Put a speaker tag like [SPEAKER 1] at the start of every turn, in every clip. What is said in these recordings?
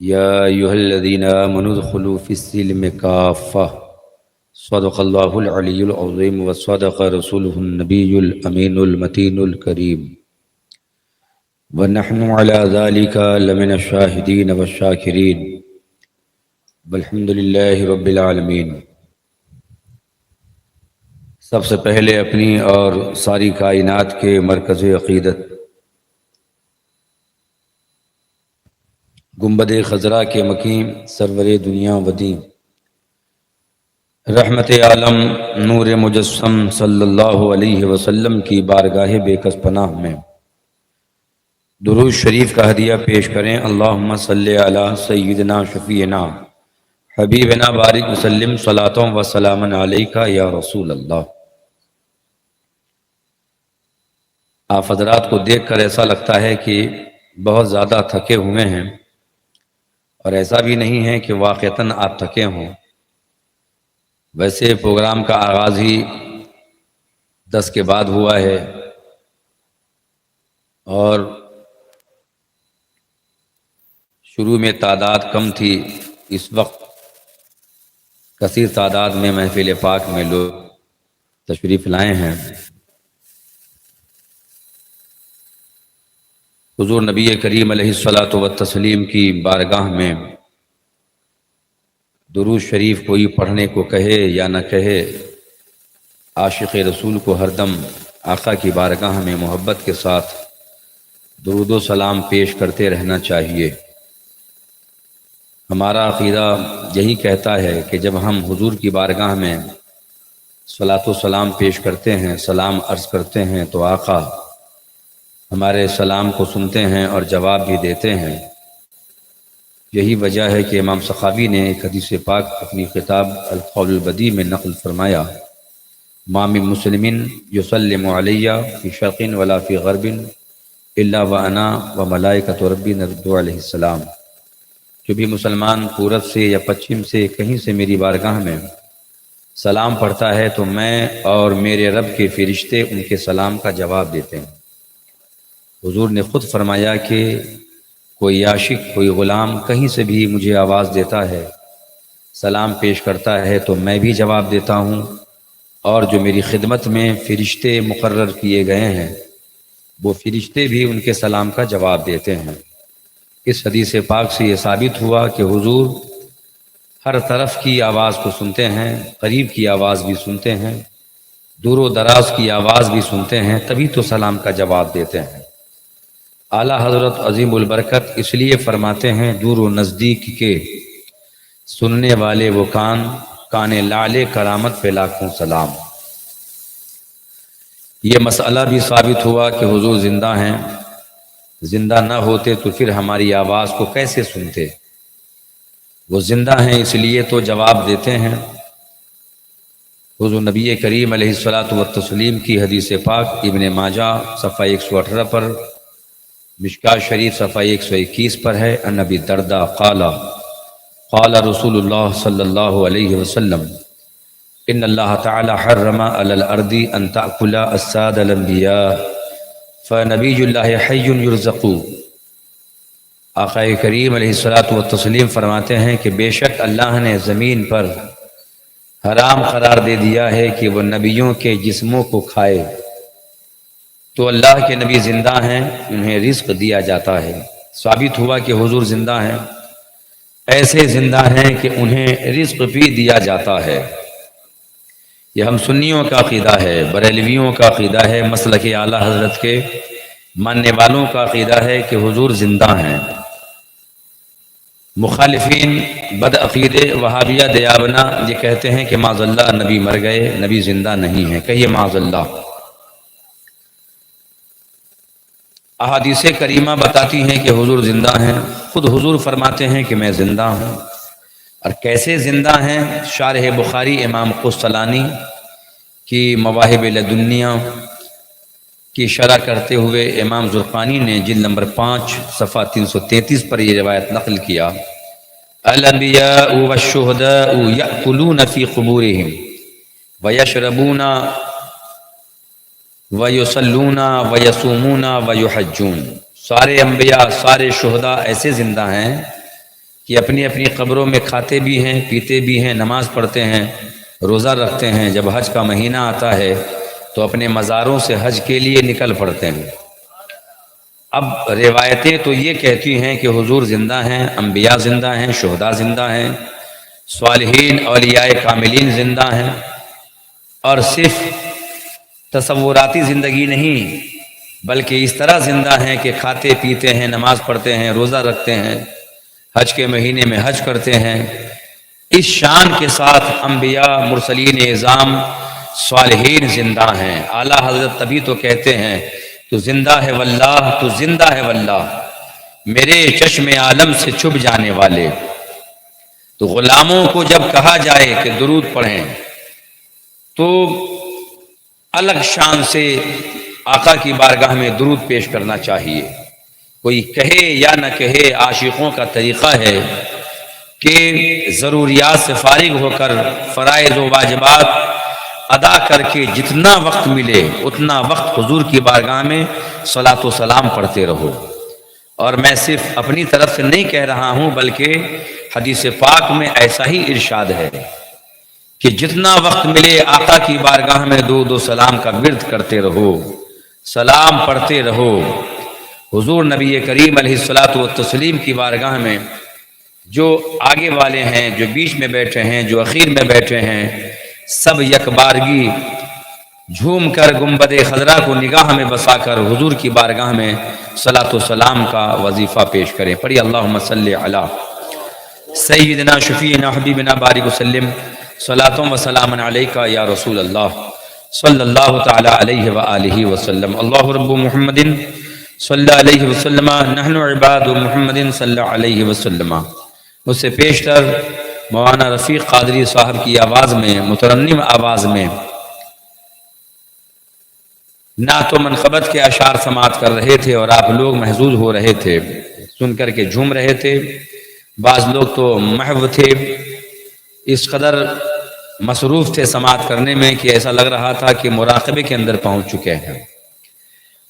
[SPEAKER 1] يا أيها الذين آمنوا ادخلوا في السلم كافة صدق الله العلي العظيم وصدق رسوله النبي الأمين المتين الكريم ونحن على ذلك لمن الشاهدين والشاكرين والحمد لله رب العالمين۔ سب سے پہلے اپنی اور ساری کائنات کے مرکز عقیدت گنبد خضرا کے مقیم سرور دنیا ودین رحمت عالم نور مجسم صلی اللہ علیہ وسلم کی بارگاہ بے کس پناہ میں درود شریف کا ہدیہ پیش کریں۔ اللہم صلی علی سیدنا شفیعنا حبیبنا بارک وسلم صلاۃ و سلام علیکہ یا رسول اللہ۔ آپ حضرات کو دیکھ کر ایسا لگتا ہے کہ بہت زیادہ تھکے ہوئے ہیں، اور ایسا بھی نہیں ہے کہ واقعتاً آپ تھکے ہوں۔ ویسے پروگرام کا آغاز ہی 10 کے بعد ہوا ہے، اور شروع میں تعداد کم تھی، اس وقت کثیر تعداد میں محفل پاک میں لوگ تشریف لائے ہیں۔ حضور نبی کریم علیہ الصلاۃ والتسلیم کی بارگاہ میں درود شریف کوئی پڑھنے کو کہے یا نہ کہے، عاشق رسول کو ہر دم آقا کی بارگاہ میں محبت کے ساتھ درود و سلام پیش کرتے رہنا چاہیے۔ ہمارا عقیدہ یہی کہتا ہے کہ جب ہم حضور کی بارگاہ میں صلاۃ و سلام پیش کرتے ہیں، سلام عرض کرتے ہیں، تو آقا ہمارے سلام کو سنتے ہیں اور جواب بھی دیتے ہیں۔ یہی وجہ ہے کہ امام سخاوی نے ایک حدیث پاک اپنی کتاب القول البدیع میں نقل فرمایا، ما من مسلم یسلم علی فی شرق ولا فی غرب الا وانا وملائکۃ ربی نردو علیہ السلام۔ جو بھی مسلمان پورب سے یا پچھم سے کہیں سے میری بارگاہ میں سلام پڑھتا ہے تو میں اور میرے رب کے فرشتے ان کے سلام کا جواب دیتے ہیں۔ حضور نے خود فرمایا کہ کوئی عاشق، کوئی غلام کہیں سے بھی مجھے آواز دیتا ہے، سلام پیش کرتا ہے تو میں بھی جواب دیتا ہوں، اور جو میری خدمت میں فرشتے مقرر کیے گئے ہیں وہ فرشتے بھی ان کے سلام کا جواب دیتے ہیں۔ اس حدیث پاک سے یہ ثابت ہوا کہ حضور ہر طرف کی آواز کو سنتے ہیں، قریب کی آواز بھی سنتے ہیں، دور و دراز کی آواز بھی سنتے ہیں، تبھی تو سلام کا جواب دیتے ہیں۔ اعلیٰ حضرت عظیم البرکت اس لیے فرماتے ہیں، دور و نزدیک کے سننے والے وہ کان لعل کرامت پہ لاکھوں سلام۔ یہ مسئلہ بھی ثابت ہوا کہ حضور زندہ ہیں، زندہ نہ ہوتے تو پھر ہماری آواز کو کیسے سنتے؟ وہ زندہ ہیں اس لیے تو جواب دیتے ہیں۔ حضور نبی کریم علیہ الصلاۃ والتسلیم کی حدیث پاک ابن ماجہ صفحہ 118 پر، مشکاۃ شریف صفحہ 121 پر ہے، ان ابی الدرداء قال قال رسول اللہ صلی اللہ علیہ وسلم ان اللہ تعالی حرم علی الارض ان تأکل اجساد الانبیاء فنبی اللہ حی یرزق۔ آقا کریم علیہ الصلاۃ والتسلیم فرماتے ہیں کہ بے شک اللہ نے زمین پر حرام قرار دے دیا ہے کہ وہ نبیوں کے جسموں کو کھائے، تو اللہ کے نبی زندہ ہیں، انہیں رزق دیا جاتا ہے۔ ثابت ہوا کہ حضور زندہ ہیں، ایسے زندہ ہیں کہ انہیں رزق بھی دیا جاتا ہے۔ یہ ہم سنیوں کا عقیدہ ہے، بریلویوں کا عقیدہ ہے، مسلک اعلیٰ حضرت کے ماننے والوں کا عقیدہ ہے کہ حضور زندہ ہیں۔ مخالفین بدعقیدے وہابیہ دیابنا یہ کہتے ہیں کہ معاذ اللہ نبی مر گئے، نبی زندہ نہیں ہے۔ کہیے معاذ اللہ۔ احادیث کریمہ بتاتی ہیں کہ حضور زندہ ہیں، خود حضور فرماتے ہیں کہ میں زندہ ہوں۔ اور کیسے زندہ ہیں؟ شارح بخاری امام قسطلانی کی مواہب لدنیہ کی شرح کرتے ہوئے امام زرقانی نے جلد نمبر 5 صفحہ 333 پر یہ روایت نقل کیا، الانبیاء والشہداء یأکلون فی قبورہم ویشربون وَيُصَلُّونَ وَيَصُومُونَ وَيُحَجُّونَ۔ سارے انبیاء، سارے شہداء ایسے زندہ ہیں کہ اپنی اپنی قبروں میں کھاتے بھی ہیں، پیتے بھی ہیں، نماز پڑھتے ہیں، روزہ رکھتے ہیں، جب حج کا مہینہ آتا ہے تو اپنے مزاروں سے حج کے لیے نکل پڑتے ہیں۔ اب روایتیں تو یہ کہتی ہیں کہ حضور زندہ ہیں، انبیاء زندہ ہیں، شہداء زندہ ہیں، صالحین اولیاء کاملین زندہ ہیں، اور صرف تصوراتی زندگی نہیں بلکہ اس طرح زندہ ہیں کہ کھاتے پیتے ہیں، نماز پڑھتے ہیں، روزہ رکھتے ہیں، حج کے مہینے میں حج کرتے ہیں۔ اس شان کے ساتھ انبیاء، مرسلین اعظام، صالحین زندہ ہیں۔ اعلیٰ حضرت تبھی تو کہتے ہیں تو زندہ ہے واللہ، تو زندہ ہے واللہ، میرے چشم عالم سے چھپ جانے والے۔ تو غلاموں کو جب کہا جائے کہ درود پڑھیں تو الگ شان سے آقا کی بارگاہ میں درود پیش کرنا چاہیے۔ کوئی کہے یا نہ کہے، عاشقوں کا طریقہ ہے کہ ضروریات سے فارغ ہو کر فرائض و واجبات ادا کر کے جتنا وقت ملے اتنا وقت حضور کی بارگاہ میں صلاۃ و سلام پڑھتے رہو۔ اور میں صرف اپنی طرف سے نہیں کہہ رہا ہوں بلکہ حدیث پاک میں ایسا ہی ارشاد ہے کہ جتنا وقت ملے آقا کی بارگاہ میں درود و سلام کا ورد کرتے رہو، سلام پڑھتے رہو۔ حضور نبی کریم علیہ الصلاۃ والتسلیم کی بارگاہ میں جو آگے والے ہیں، جو بیچ میں بیٹھے ہیں، جو اخیر میں بیٹھے ہیں، سب یک بارگی جھوم کر گنبد خضرا کو نگاہ میں بسا کر حضور کی بارگاہ میں صلاۃ و سلام کا وظیفہ پیش کریں۔ پڑھی اللہم صلی علی سیدنا شفیعنا حبیبنا بارک وسلم، صلاۃ و سلام علیک یا رسول اللہ صلی اللہ تعالی علیہ وآلہ وسلم۔ اللہ رب محمد صلی اللہ علیہ وسلم، نحن عباد محمد صلی اللہ علیہ وسلم۔ اس سے پیشتر مولانا رفیق قادری صاحب کی آواز میں، مترنم آواز میں نعت و منقبت کے اشعار سماعت کر رہے تھے اور آپ لوگ محظوظ ہو رہے تھے، سن کر کے جھوم رہے تھے۔ بعض لوگ تو محو تھے، اس قدر مصروف تھے سماعت کرنے میں کہ ایسا لگ رہا تھا کہ مراقبے کے اندر پہنچ چکے ہیں۔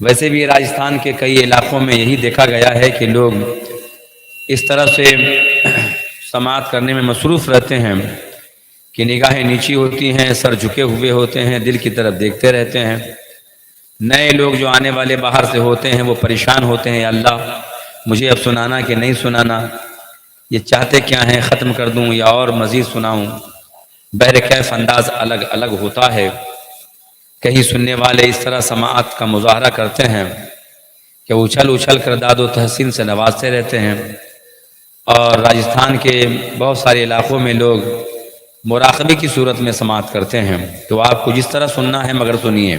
[SPEAKER 1] ویسے بھی راجستھان کے کئی علاقوں میں یہی دیکھا گیا ہے کہ لوگ اس طرح سے سماعت کرنے میں مصروف رہتے ہیں کہ نگاہیں نیچی ہوتی ہیں، سر جھکے ہوئے ہوتے ہیں، دل کی طرف دیکھتے رہتے ہیں۔ نئے لوگ جو آنے والے باہر سے ہوتے ہیں وہ پریشان ہوتے ہیں، یا اللہ مجھے اب سنانا کہ نہیں سنانا، یہ چاہتے کیا ہیں، ختم کر دوں یا اور مزید سناؤں۔ بہرکیف انداز الگ الگ ہوتا ہے۔ کہیں سننے والے اس طرح سماعت کا مظاہرہ کرتے ہیں کہ اچھل اچھل کر داد و تحسین سے نوازتے رہتے ہیں، اور راجستھان کے بہت سارے علاقوں میں لوگ مراقبے کی صورت میں سماعت کرتے ہیں۔ تو آپ کو جس طرح سننا ہے مگر سنیے۔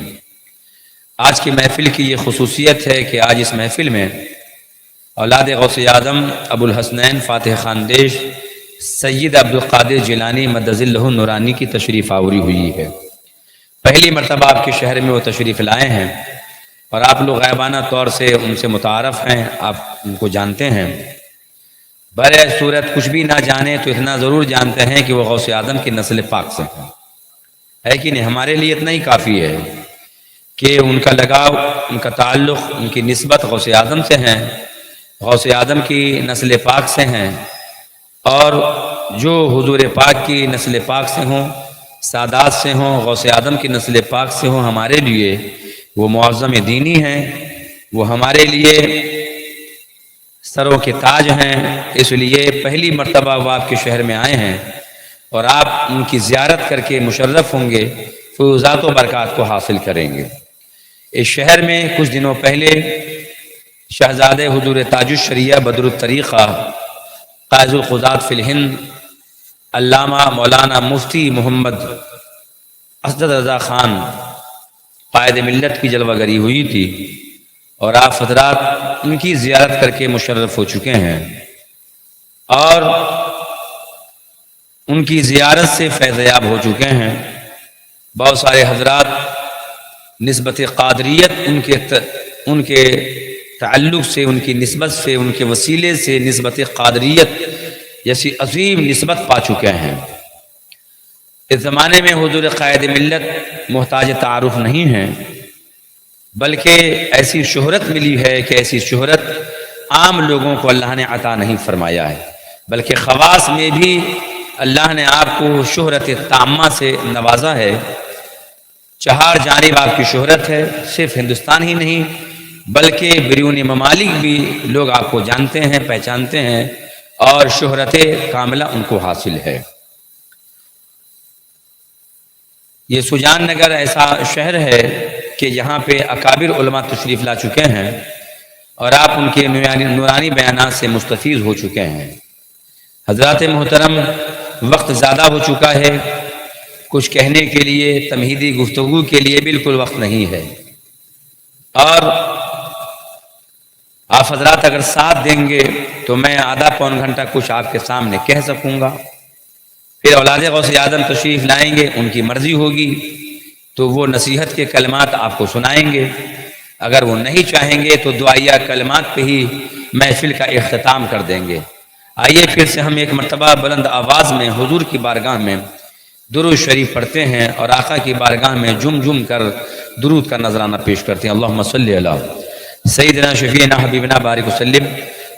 [SPEAKER 1] آج کی محفل کی یہ خصوصیت ہے کہ آج اس محفل میں اولاد غوث اعظم ابو الحسنین فاتح خاندیش سید عبدالقادر جیلانی مدظ اللہ نورانی کی تشریف آوری ہوئی ہے۔ پہلی مرتبہ آپ کے شہر میں وہ تشریف لائے ہیں، اور آپ لوگ غائبانہ طور سے ان سے متعارف ہیں، آپ ان کو جانتے ہیں۔ بر صورت کچھ بھی نہ جانے تو اتنا ضرور جانتے ہیں کہ وہ غوث اعظم کی نسل پاک سے ہیں، ہے کہ نہیں؟ ہمارے لیے اتنا ہی کافی ہے کہ ان کا لگاؤ، ان کا تعلق، ان کی نسبت غوث اعظم سے ہیں، غوث اعظم کی نسل پاک سے ہیں، اور جو حضور پاک کی نسل پاک سے ہوں، سادات سے ہوں، غوث اعظم کی نسل پاک سے ہوں، ہمارے لیے وہ معظم دینی ہیں، وہ ہمارے لیے سروں کے تاج ہیں۔ اس لیے پہلی مرتبہ وہ آپ کے شہر میں آئے ہیں، اور آپ ان کی زیارت کر کے مشرف ہوں گے، فیوزات و برکات کو حاصل کریں گے۔ اس شہر میں کچھ دنوں پہلے شہزادے حضور تاج الشریعہ بدر الطریقہ قائد القضات فی الہند علامہ مولانا مفتی محمد اسد رضا خان قائد ملت کی جلوہ گری ہوئی تھی، اور آپ حضرات ان کی زیارت کر کے مشرف ہو چکے ہیں، اور ان کی زیارت سے فیض یاب ہو چکے ہیں۔ بہت سارے حضرات نسبت قادریت ان کے تعلق سے، ان کی نسبت سے، ان کے وسیلے سے نسبت قادریت جیسی عظیم نسبت پا چکے ہیں۔ اس زمانے میں حضور قائد ملت محتاج تعارف نہیں ہیں، بلکہ ایسی شہرت ملی ہے کہ ایسی شہرت عام لوگوں کو اللہ نے عطا نہیں فرمایا ہے۔ بلکہ خواص میں بھی اللہ نے آپ کو شہرت تامہ سے نوازا ہے، چہار جانب آپ کی شہرت ہے، صرف ہندوستان ہی نہیں بلکہ بیرون ممالک بھی لوگ آپ کو جانتے ہیں، پہچانتے ہیں، اور شہرت کاملہ ان کو حاصل ہے۔ یہ سجان نگر ایسا شہر ہے کہ یہاں پہ اکابر علماء تشریف لا چکے ہیں اور آپ ان کے نورانی بیانات سے مستفیض ہو چکے ہیں۔ حضرات محترم، وقت زیادہ ہو چکا ہے، کچھ کہنے کے لیے، تمہیدی گفتگو کے لیے بالکل وقت نہیں ہے، اور آپ حضرات اگر ساتھ دیں گے تو میں آدھا پون گھنٹہ کچھ آپ کے سامنے کہہ سکوں گا، پھر اولاد غوث اعظم تشریف لائیں گے، ان کی مرضی ہوگی تو وہ نصیحت کے کلمات آپ کو سنائیں گے، اگر وہ نہیں چاہیں گے تو دعائیہ کلمات پہ ہی محفل کا اختتام کر دیں گے۔ آئیے پھر سے ہم ایک مرتبہ بلند آواز میں حضور کی بارگاہ میں درود شریف پڑھتے ہیں اور آقا کی بارگاہ میں جم جم کر درود کا نذرانہ پیش کرتے ہیں۔ اللہم صلی علی سیدنا شفیعنا حبیبنا بارک وسلم،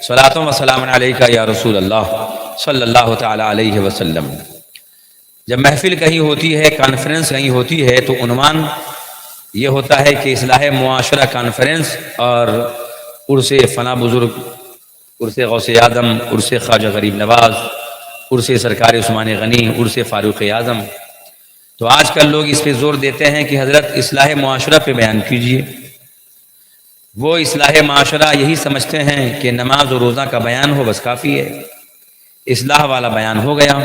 [SPEAKER 1] صلاۃ و سلام علیکہ یا رسول اللہ صلی اللہ تعالی علیہ وسلم۔ جب محفل کہیں ہوتی ہے، کانفرنس کہیں ہوتی ہے، تو عنوان یہ ہوتا ہے کہ اصلاح معاشرہ کانفرنس اور عرس فنا بزرگ، عرس غوث اعظم، عرس خواجہ غریب نواز، عرس سرکار عثمان غنی، عرس فاروق اعظم۔ تو آج کل لوگ اس پہ زور دیتے ہیں کہ حضرت اصلاح معاشرہ پہ بیان کیجئے۔ وہ اصلاح معاشرہ یہی سمجھتے ہیں کہ نماز و روزہ کا بیان ہو بس کافی ہے، اصلاح والا بیان ہو گیا۔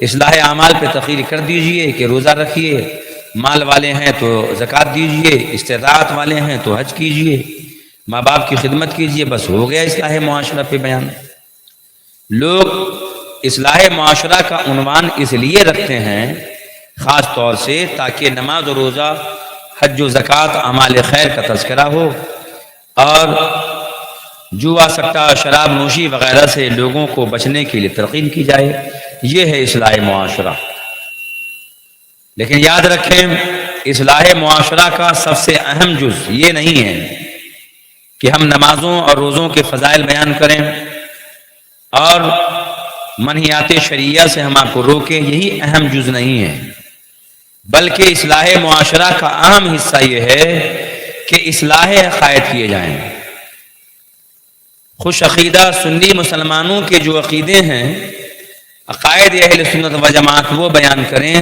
[SPEAKER 1] اصلاح اعمال پہ تقریر کر دیجئے کہ روزہ رکھیے، مال والے ہیں تو زکوٰۃ دیجئے، استطاعت والے ہیں تو حج کیجئے، ماں باپ کی خدمت کیجئے، بس ہو گیا اصلاح معاشرہ پہ بیان۔ لوگ اصلاح معاشرہ کا عنوان اس لیے رکھتے ہیں خاص طور سے تاکہ نماز و روزہ، حج و زکوٰۃ، اعمال خیر کا تذکرہ ہو، اور جوا، سٹہ، شراب نوشی وغیرہ سے لوگوں کو بچنے کے لیے تلقین کی جائے۔ یہ ہے اصلاح معاشرہ۔ لیکن یاد رکھیں، اصلاح معاشرہ کا سب سے اہم جز یہ نہیں ہے کہ ہم نمازوں اور روزوں کے فضائل بیان کریں اور منہیات شریعہ سے ہم آپ کو روکیں، یہی اہم جز نہیں ہے، بلکہ اصلاح معاشرہ کا اہم حصہ یہ ہے کہ اصلاح عقائد کیے جائیں۔ خوش عقیدہ سنی مسلمانوں کے جو عقیدے ہیں، عقائد اہل سنت و جماعت، وہ بیان کریں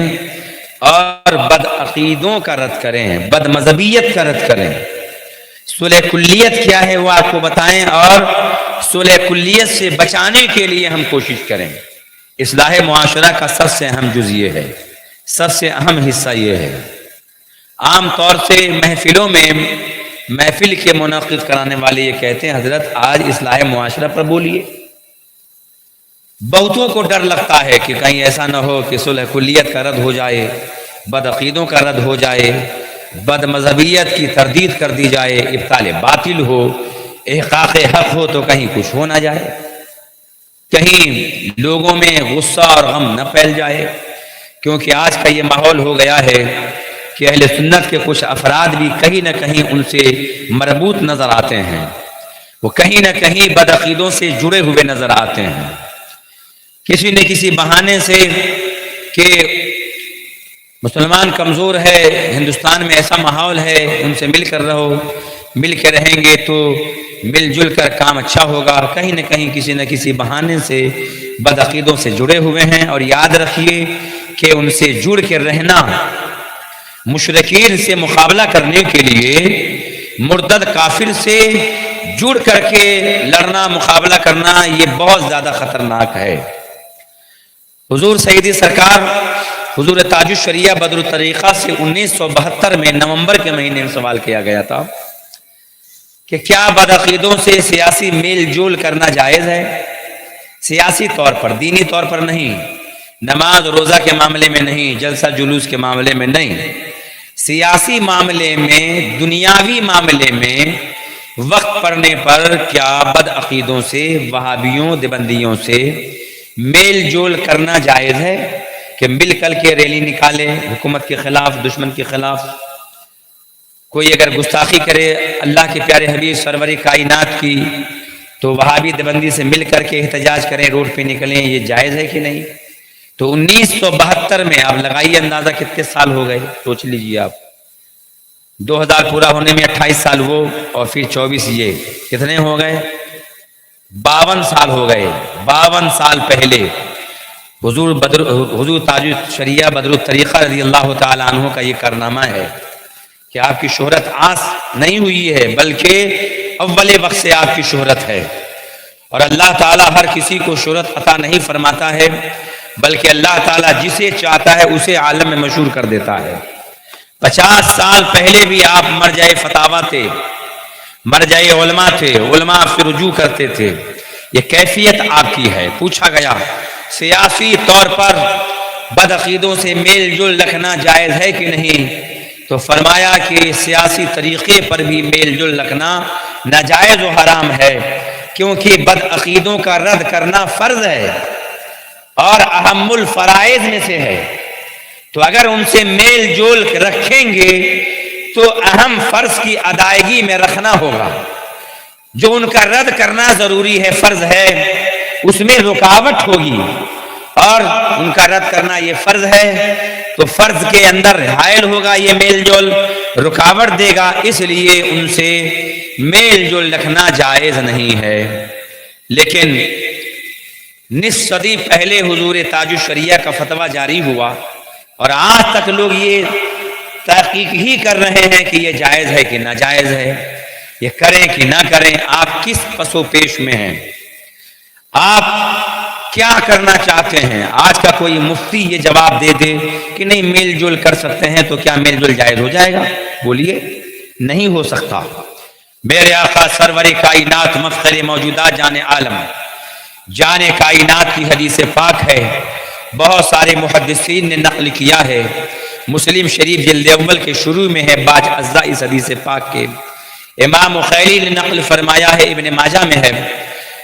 [SPEAKER 1] اور بد عقیدوں کا رد کریں، بد مذہبیت کا رد کریں۔ صلح کلیت کیا ہے وہ آپ کو بتائیں، اور صلح کلیت سے بچانے کے لیے ہم کوشش کریں۔ اصلاح معاشرہ کا سب سے اہم جز یہ ہے، سب سے اہم حصہ یہ ہے۔ عام طور سے محفلوں میں محفل کے منعقد کرانے والے یہ کہتے ہیں حضرت آج اصلاح معاشرہ پر بولیے۔ بہتوں کو ڈر لگتا ہے کہ کہیں ایسا نہ ہو کہ صلح کلیت کا رد ہو جائے، بد عقیدوں کا رد ہو جائے، بد مذہبیت کی تردید کر دی جائے، ابطال باطل ہو، احقاق حق ہو، تو کہیں کچھ ہو نہ جائے، کہیں لوگوں میں غصہ اور غم نہ پھیل جائے۔ کیونکہ آج کا یہ ماحول ہو گیا ہے کہ اہل سنت کے کچھ افراد بھی کہیں نہ کہیں ان سے مربوط نظر آتے ہیں، وہ کہیں نہ کہیں بد عقیدوں سے جڑے ہوئے نظر آتے ہیں، کسی نہ کسی بہانے سے کہ مسلمان کمزور ہے، ہندوستان میں ایسا ماحول ہے، ان سے مل کر رہو، مل کے رہیں گے تو مل جل کر کام اچھا ہوگا، کہیں نہ کہیں کسی نہ کسی بہانے سے بد عقیدوں سے جڑے ہوئے ہیں۔ اور یاد رکھیے کہ ان سے جڑ کے رہنا، مشرکین سے مقابلہ کرنے کے لیے مرتد کافر سے جڑ کر کے لڑنا، مقابلہ کرنا، یہ بہت زیادہ خطرناک ہے۔ حضور سیدی سرکار حضور تاج الشریعہ بدر الطریقہ سے 1972 میں نومبر کے مہینے میں سوال کیا گیا تھا کہ کیا بد عقیدوں سے سیاسی میل جول کرنا جائز ہے؟ سیاسی طور پر، دینی طور پر نہیں، نماز روزہ کے معاملے میں نہیں، جلسہ جلوس کے معاملے میں نہیں، سیاسی معاملے میں، دنیاوی معاملے میں وقت پڑنے پر کیا بد عقیدوں سے، وہابیوں، دیوبندیوں سے میل جول کرنا جائز ہے کہ مل کر کے ریلی نکالے حکومت کے خلاف، دشمن کے خلاف؟ کوئی اگر گستاخی کرے اللہ کے پیارے حبیب سرور کائنات کی، تو وہابی دیوبندی سے مل کر کے احتجاج کریں، روڈ پہ نکلیں، یہ جائز ہے کہ نہیں؟ تو 1972 میں آپ لگائیے اندازہ کتنے سال ہو گئے، سوچ لیجیے آپ، 2000 پورا ہونے میں 28 سال وہ اور پھر 24 یہ، کتنے ہو گئے؟ 52 سال ہو گئے۔ 52 سال پہلے حضور تاج الشریعہ بدر الطریقہ رضی اللہ تعالیٰ عنہ کا یہ کارنامہ ہے کہ آپ کی شہرت آس نہیں ہوئی ہے، بلکہ اول وقت سے آپ کی شہرت ہے۔ اور اللہ تعالیٰ ہر کسی کو شہرت عطا نہیں فرماتا ہے، بلکہ اللہ تعالیٰ جسے چاہتا ہے اسے عالم میں مشہور کر دیتا ہے۔ 50 سال پہلے بھی آپ مرجع فتاویٰ تھے، مرجع علماء تھے، علماء آپ سے رجوع کرتے تھے۔ یہ کیفیت آپ کی ہے۔ پوچھا گیا سیاسی طور پر بدعقیدوں سے میل جول رکھنا جائز ہے کہ نہیں، تو فرمایا کہ سیاسی طریقے پر بھی میل جول رکھنا ناجائز و حرام ہے، کیونکہ بدعقیدوں کا رد کرنا فرض ہے اور اہم الفرائض میں سے ہے۔ تو اگر ان سے میل جول رکھیں گے تو اہم فرض کی ادائیگی میں رکھنا ہوگا، جو ان کا رد کرنا ضروری ہے، فرض ہے، اس میں رکاوٹ ہوگی، اور ان کا رد کرنا یہ فرض ہے تو فرض کے اندر حائل ہوگا، یہ میل جول رکاوٹ دے گا، اس لیے ان سے میل جول رکھنا جائز نہیں ہے۔ لیکن نصف صدی پہلے حضور تاج الشریعہ کا فتویٰ جاری ہوا اور آج تک لوگ یہ تحقیق ہی کر رہے ہیں کہ یہ جائز ہے کہ ناجائز ہے، یہ کریں کہ نہ کریں۔ آپ کس پس و پیش میں ہیں؟ آپ کیا کرنا چاہتے ہیں؟ آج کا کوئی مفتی یہ جواب دے دے کہ نہیں میل جول کر سکتے ہیں، تو کیا میل جول جائز ہو جائے گا؟ بولیے، نہیں ہو سکتا۔ میرے آقا سرور کائنات مفخر موجودات جان عالم جان کائنات کی حدیث پاک ہے، بہت سارے محدثین نے نقل کیا ہے، مسلم شریف جلد اول کے شروع میں ہے، باج اجزاء اس حدیث پاک کے۔ امام مخیلی نے نقل فرمایا ہے، ابن ماجہ میں ہے،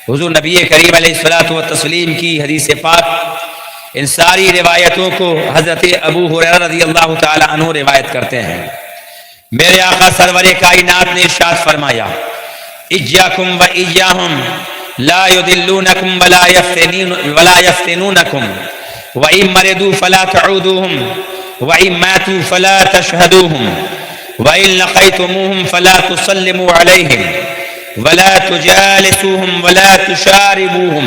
[SPEAKER 1] حضور نبی کریم علیہ الصلوۃ والتسلیم کی حدیث پاک۔ ان ساری روایتوں کو حضرت ابو ہریرہ رضی اللہ تعالی عنہ روایت کرتے ہیں۔ میرے آقا سرور کائنات نے ارشاد فرمایا، اجاکم و ایاہم لا یضلونکم ولا یفتنونکم وَإِن مَرِضُوا فَلَا تَعُودُوهُمْ وَإِن مَاتُوا فَلَا تَشْهَدُوهُمْ وَإِن لَقَيْتُمُوهُمْ فَلَا تُسَلِّمُوا عَلَيْهِمْ وَلَا تُجَالِسُوهُمْ وَلَا تُشَارِبُوهُمْ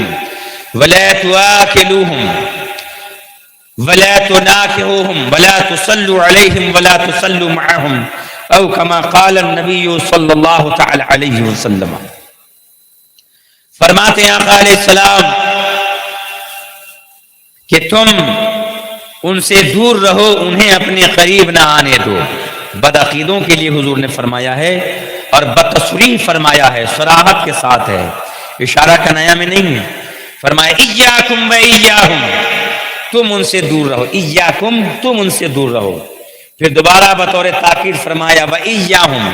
[SPEAKER 1] وَلَا تُآكِلُوهُمْ وَلَا تُنَاكِحُوهُمْ وَلَا تُصَلُّوا عَلَيْهِمْ وَلَا تُصَلُّوا مَعَهُمْ أو كما قال النبي صلی اللہ تعالی علیہ وسلم۔ فرماتے ہیں آقا علیہ السلام کہ تم ان سے دور رہو، انہیں اپنے قریب نہ آنے دو۔ بدعقیدوں کے لیے حضور نے فرمایا ہے اور بتصریح فرمایا ہے، صراحت کے ساتھ ہے، اشارہ کنایا میں نہیں ہے۔ فرمایا ایاکم و ایاہم، تم ان سے دور رہو، ایاکم تم ان سے دور رہو۔ پھر دوبارہ بطور تاکید فرمایا و ایاہم،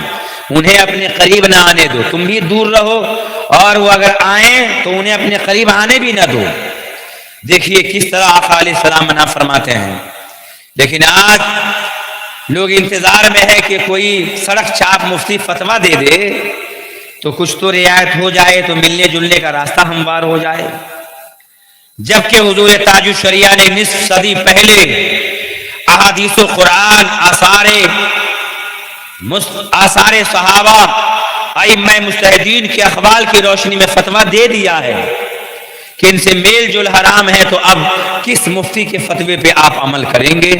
[SPEAKER 1] انہیں اپنے قریب نہ آنے دو، تم بھی دور رہو، اور وہ اگر آئیں تو انہیں اپنے قریب آنے بھی نہ دو۔ دیکھیے کس طرح آقا علیہ السلام منع فرماتے ہیں۔ لیکن آج لوگ انتظار میں ہے کہ کوئی سڑک چاپ مفتی فتویٰ دے دے تو کچھ تو رعایت ہو جائے، تو ملنے جلنے کا راستہ ہموار ہو جائے، جبکہ حضور تاج الشریعہ نے نصف صدی پہلے احادیث و قرآن، آثار صحابہ، ائمہ مجتہدین کے اقوال کی روشنی میں فتویٰ دے دیا ہے کہ ان سے میل جول حرام ہے۔ تو اب کس مفتی کے فتوے پہ آپ عمل کریں گے؟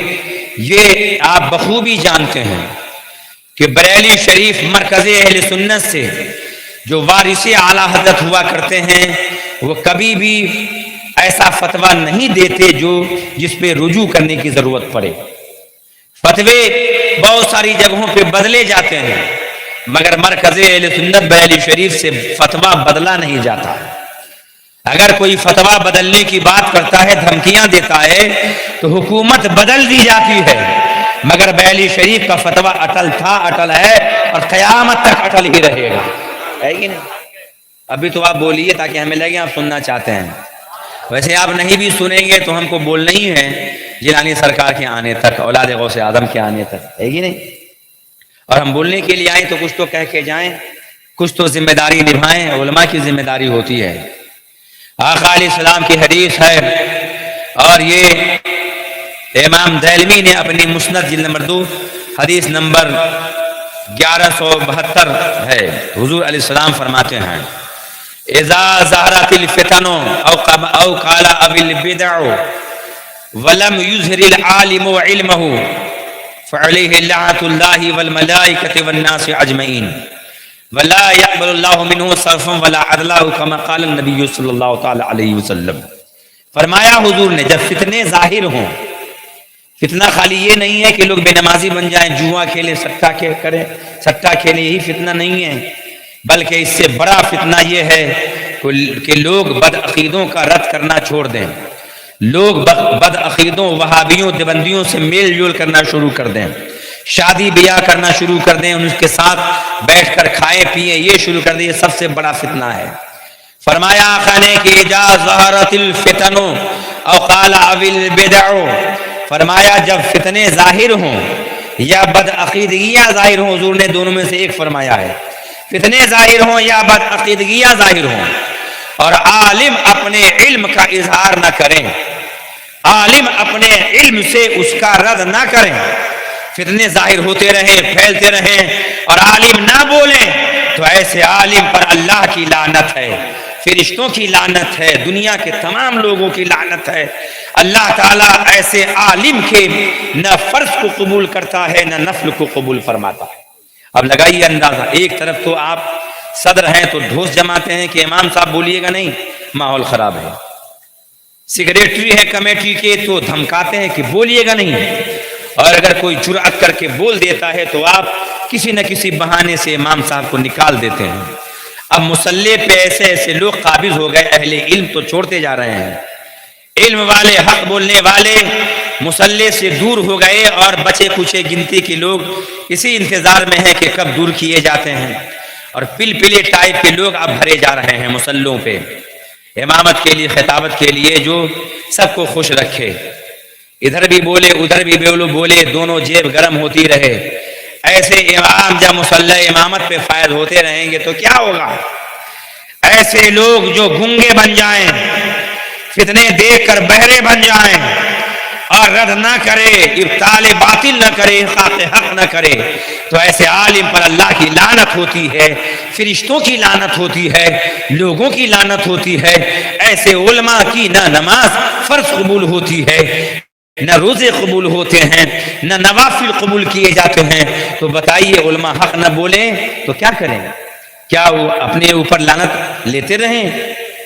[SPEAKER 1] یہ آپ بخوبی جانتے ہیں کہ بریلی شریف مرکز اہل سنت سے جو وارث اعلیٰ حضرت ہوا کرتے ہیں، وہ کبھی بھی ایسا فتویٰ نہیں دیتے جس پہ رجوع کرنے کی ضرورت پڑے۔ فتوے بہت ساری جگہوں پہ بدلے جاتے ہیں، مگر مرکز اہل سنت بریلی شریف سے فتویٰ بدلا نہیں جاتا۔ اگر کوئی فتویٰ بدلنے کی بات کرتا ہے، دھمکیاں دیتا ہے، تو حکومت بدل دی جاتی ہے، مگر بریلی شریف کا فتویٰ اٹل تھا، اٹل ہے، اور قیامت تک اٹل ہی رہے گا، ہے کہ نہیں؟ ابھی تو آپ بولیے تاکہ ہمیں لگے آپ سننا چاہتے ہیں، ویسے آپ نہیں بھی سنیں گے تو ہم کو بولنا ہی ہے، جیلانی سرکار کے آنے تک، اولاد غوث اعظم کے آنے تک، ہے کہ نہیں؟ اور ہم بولنے کے لیے آئیں تو کچھ تو کہہ کے جائیں، کچھ تو ذمہ داری نبھائیں، علماء کی ذمہ داری ہوتی ہے۔ آقا علیہ السلام کی حدیث ہے، اور یہ امام دہلوی نے اپنی مسند جلد نمبر 2 حدیث نمبر 1172 ہے۔ حضور علیہ السلام فرماتے ہیں اذا ظہرت الفتن او قال اب البدع ولم يظهر العالم علمه فعليه لعنة الله والملائكة والناس اجمعین ولا يقبل الله منه صرفا ولا عدلا كما قال النبی صلی اللہ تعالی علیہ وسلم۔ فرمایا حضور نے جب فتنے ظاہر ہوں، فتنہ خالی یہ نہیں ہے کہ لوگ بے نمازی بن جائیں، جوا کھیلیں، سٹا کھیلیں، یہی فتنہ نہیں ہے، بلکہ اس سے بڑا فتنہ یہ ہے کہ لوگ بد عقیدوں کا رد کرنا چھوڑ دیں، لوگ بد عقیدوں، وہابیوں، دیوبندیوں سے میل جول کرنا شروع کر دیں، شادی بیاہ کرنا شروع کر دیں، ان کے ساتھ بیٹھ کر کھائیں پیئیں، یہ شروع کر دیں، یہ سب سے بڑا فتنہ ہے۔ فرمایا آقا نے کہ اذا ظہرت الفتن او قال اب البدع، فرمایا جب فتنے ظاہر ہوں یا بد عقیدگیاں ظاہر ہوں، حضور نے دونوں میں سے ایک فرمایا ہے، فتنے ظاہر ہوں یا بد عقیدگیاں ظاہر ہوں، اور عالم اپنے علم کا اظہار نہ کریں، عالم اپنے علم سے اس کا رد نہ کریں، فتنے ظاہر ہوتے رہیں، پھیلتے رہیں اور عالم نہ بولیں، تو ایسے عالم پر اللہ کی لعنت ہے، فرشتوں کی لعنت ہے، دنیا کے تمام لوگوں کی لعنت ہے۔ اللہ تعالیٰ ایسے عالم کے نہ فرض کو قبول کرتا ہے نہ نفل کو قبول فرماتا ہے۔ اب لگائیے اندازہ، ایک طرف تو آپ صدر ہیں تو ڈھوس جماتے ہیں کہ امام صاحب بولیے گا نہیں، ماحول خراب ہے، سیکریٹری ہے کمیٹی کے تو دھمکاتے ہیں کہ بولیے گا نہیں، اور اگر کوئی جرأت کر کے بول دیتا ہے تو آپ کسی نہ کسی بہانے سے امام صاحب کو نکال دیتے ہیں۔ اب مصلی پہ ایسے ایسے لوگ قابض ہو گئے، اہل علم تو چھوڑتے جا رہے ہیں، علم والے، حق بولنے والے مصلی سے دور ہو گئے، اور بچے کچھے گنتی کے لوگ اسی انتظار میں ہیں کہ کب دور کیے جاتے ہیں، اور پل پلے ٹائپ کے لوگ اب بھرے جا رہے ہیں مصلوں پہ، امامت کے لیے، خطابت کے لیے، جو سب کو خوش رکھے، ادھر بھی بولے ادھر بھی بولے، دونوں جیب گرم ہوتی رہے۔ ایسے امام جب مصلی امامت پہ فائز ہوتے رہیں گے تو کیا ہوگا؟ ایسے لوگ جو گنگے بن جائیں، فتنے دیکھ کر بہرے بن جائیں اور رد نہ کرے، ابطال باطل نہ کرے، احقاق حق نہ کرے، تو ایسے عالم پر اللہ کی لعنت ہوتی ہے، فرشتوں کی لعنت ہوتی ہے، لوگوں کی لعنت ہوتی ہے۔ ایسے علماء کی نہ نماز فرض قبول ہوتی ہے، نہ روزے قبول ہوتے ہیں، نہ نوافل قبول کیے جاتے ہیں۔ تو بتائیے علماء حق نہ بولیں تو کیا کریں؟ کیا وہ اپنے اوپر لعنت لیتے رہیں،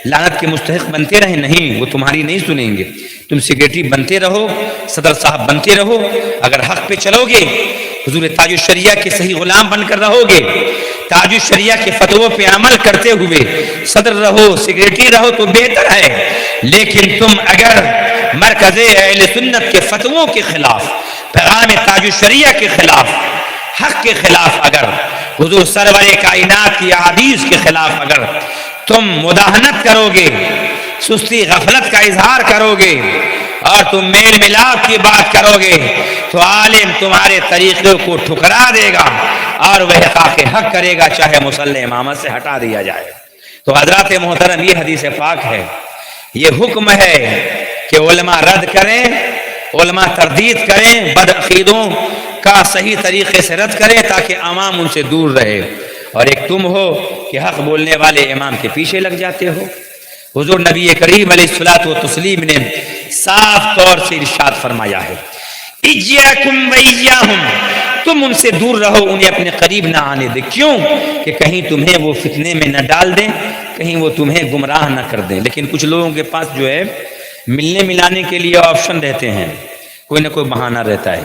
[SPEAKER 1] لعنت کے مستحق بنتے رہیں؟ نہیں، وہ تمہاری نہیں سنیں گے۔ تم سیکریٹری بنتے رہو، صدر صاحب بنتے رہو، اگر حق پہ چلو گے، حضور تاج الشریعہ کے صحیح غلام بن کر رہو گے، تاج الشریعہ کے فتووں پہ عمل کرتے ہوئے صدر رہو، سیکریٹری رہو تو بہتر ہے۔ لیکن تم اگر مرکز اہل سنت کے فتووں کے خلاف، پیغام تاج الشریعہ کے خلاف، حق کے خلاف، اگر حضور سرور کائنات کی احادیث کے خلاف اگر تم مداہنت کرو گے، سستی غفلت کا اظہار کرو گے، اور تم میل ملاپ کی بات کرو گے، تو عالم تمہارے طریقے کو ٹھکرا دے گا اور وہ احقاق حق کرے گا، چاہے مصلی امامت سے ہٹا دیا جائے۔ تو حضرات محترم، یہ حدیث پاک ہے، یہ حکم ہے کہ علماء رد کریں، علماء تردید کریں، بد عقیدوں کا صحیح طریقے سے رد کریں تاکہ عوام ان سے دور رہے۔ اور ایک تم ہو کہ حق بولنے والے امام کے پیچھے لگ جاتے ہو۔ حضور نبی کریم علیہ الصلوۃ والتسلیم نے صاف طور سے ارشاد فرمایا ہے، اجیاکم وایاہم، تم ان سے دور رہو، انہیں اپنے قریب نہ آنے دے۔ کیوں؟ کہ کہیں تمہیں وہ فتنے میں نہ ڈال دیں، کہیں وہ تمہیں گمراہ نہ کر دیں۔ لیکن کچھ لوگوں کے پاس جو ہے ملنے ملانے کے لیے آپشن رہتے ہیں، کوئی نہ کوئی بہانہ رہتا ہے۔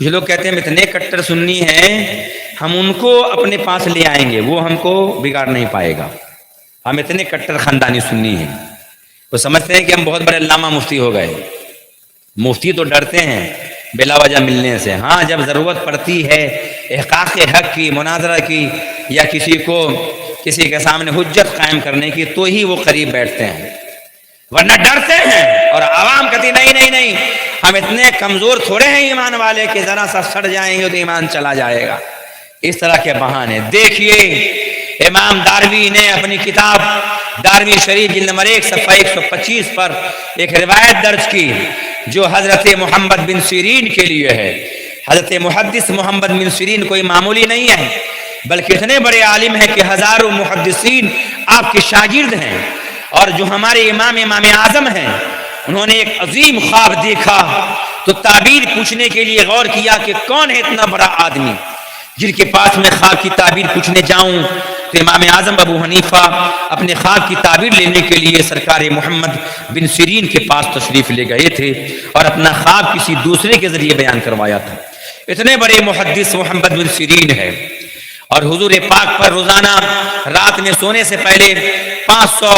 [SPEAKER 1] کچھ لوگ کہتے ہیں ہم اتنے کٹر سنی ہیں، ہم ان کو اپنے پاس لے آئیں گے، وہ ہم کو بگاڑ نہیں پائے گا، ہم اتنے کٹر خاندانی سنی ہیں۔ وہ سمجھتے ہیں کہ ہم بہت بڑے علامہ مفتی ہو گئے۔ مفتی تو ڈرتے ہیں بلا وجہ ملنے سے، ہاں جب ضرورت پڑتی ہے احقاق حق کی، مناظرہ کی، یا کسی کے سامنے حجت قائم کرنے کی، تو ہی وہ قریب بیٹھتے ہیں، ورنہ ڈرتے ہیں۔ اور عوام کہتی نہیں، ہم اتنے کمزور تھوڑے ہیں ایمان والے کہ ذرا سا سڑ جائیں گے تو ایمان چلا جائے گا۔ اس طرح کے بہانے۔ دیکھیے امام داروی نے اپنی کتاب داروی شریف جلد نمبر 1 صفحہ 125 پر ایک روایت درج کی جو حضرت محمد بن سیرین کے لیے ہے۔ حضرت محدث محمد بن سیرین کوئی معمولی نہیں ہے، بلکہ اتنے بڑے عالم ہیں کہ ہزاروں محدثین آپ کے شاگرد ہیں، اور جو ہمارے امام اعظم ہیں انہوں نے ایک عظیم خواب دیکھا تو تعبیر پوچھنے کے لیے غور کیا کہ کون ہے اتنا بڑا آدمی جن کے پاس میں خواب کی تعبیر پوچھنے جاؤں، تو امام اعظم ابو حنیفہ اپنے خواب کی تعبیر لینے کے لیے سرکار محمد بن سیرین کے پاس تشریف لے گئے تھے اور اپنا خواب کسی دوسرے کے ذریعے بیان کروایا تھا۔ اتنے بڑے محدث محمد بن سیرین ہے، اور حضور پاک پر روزانہ رات میں سونے سے پہلے 500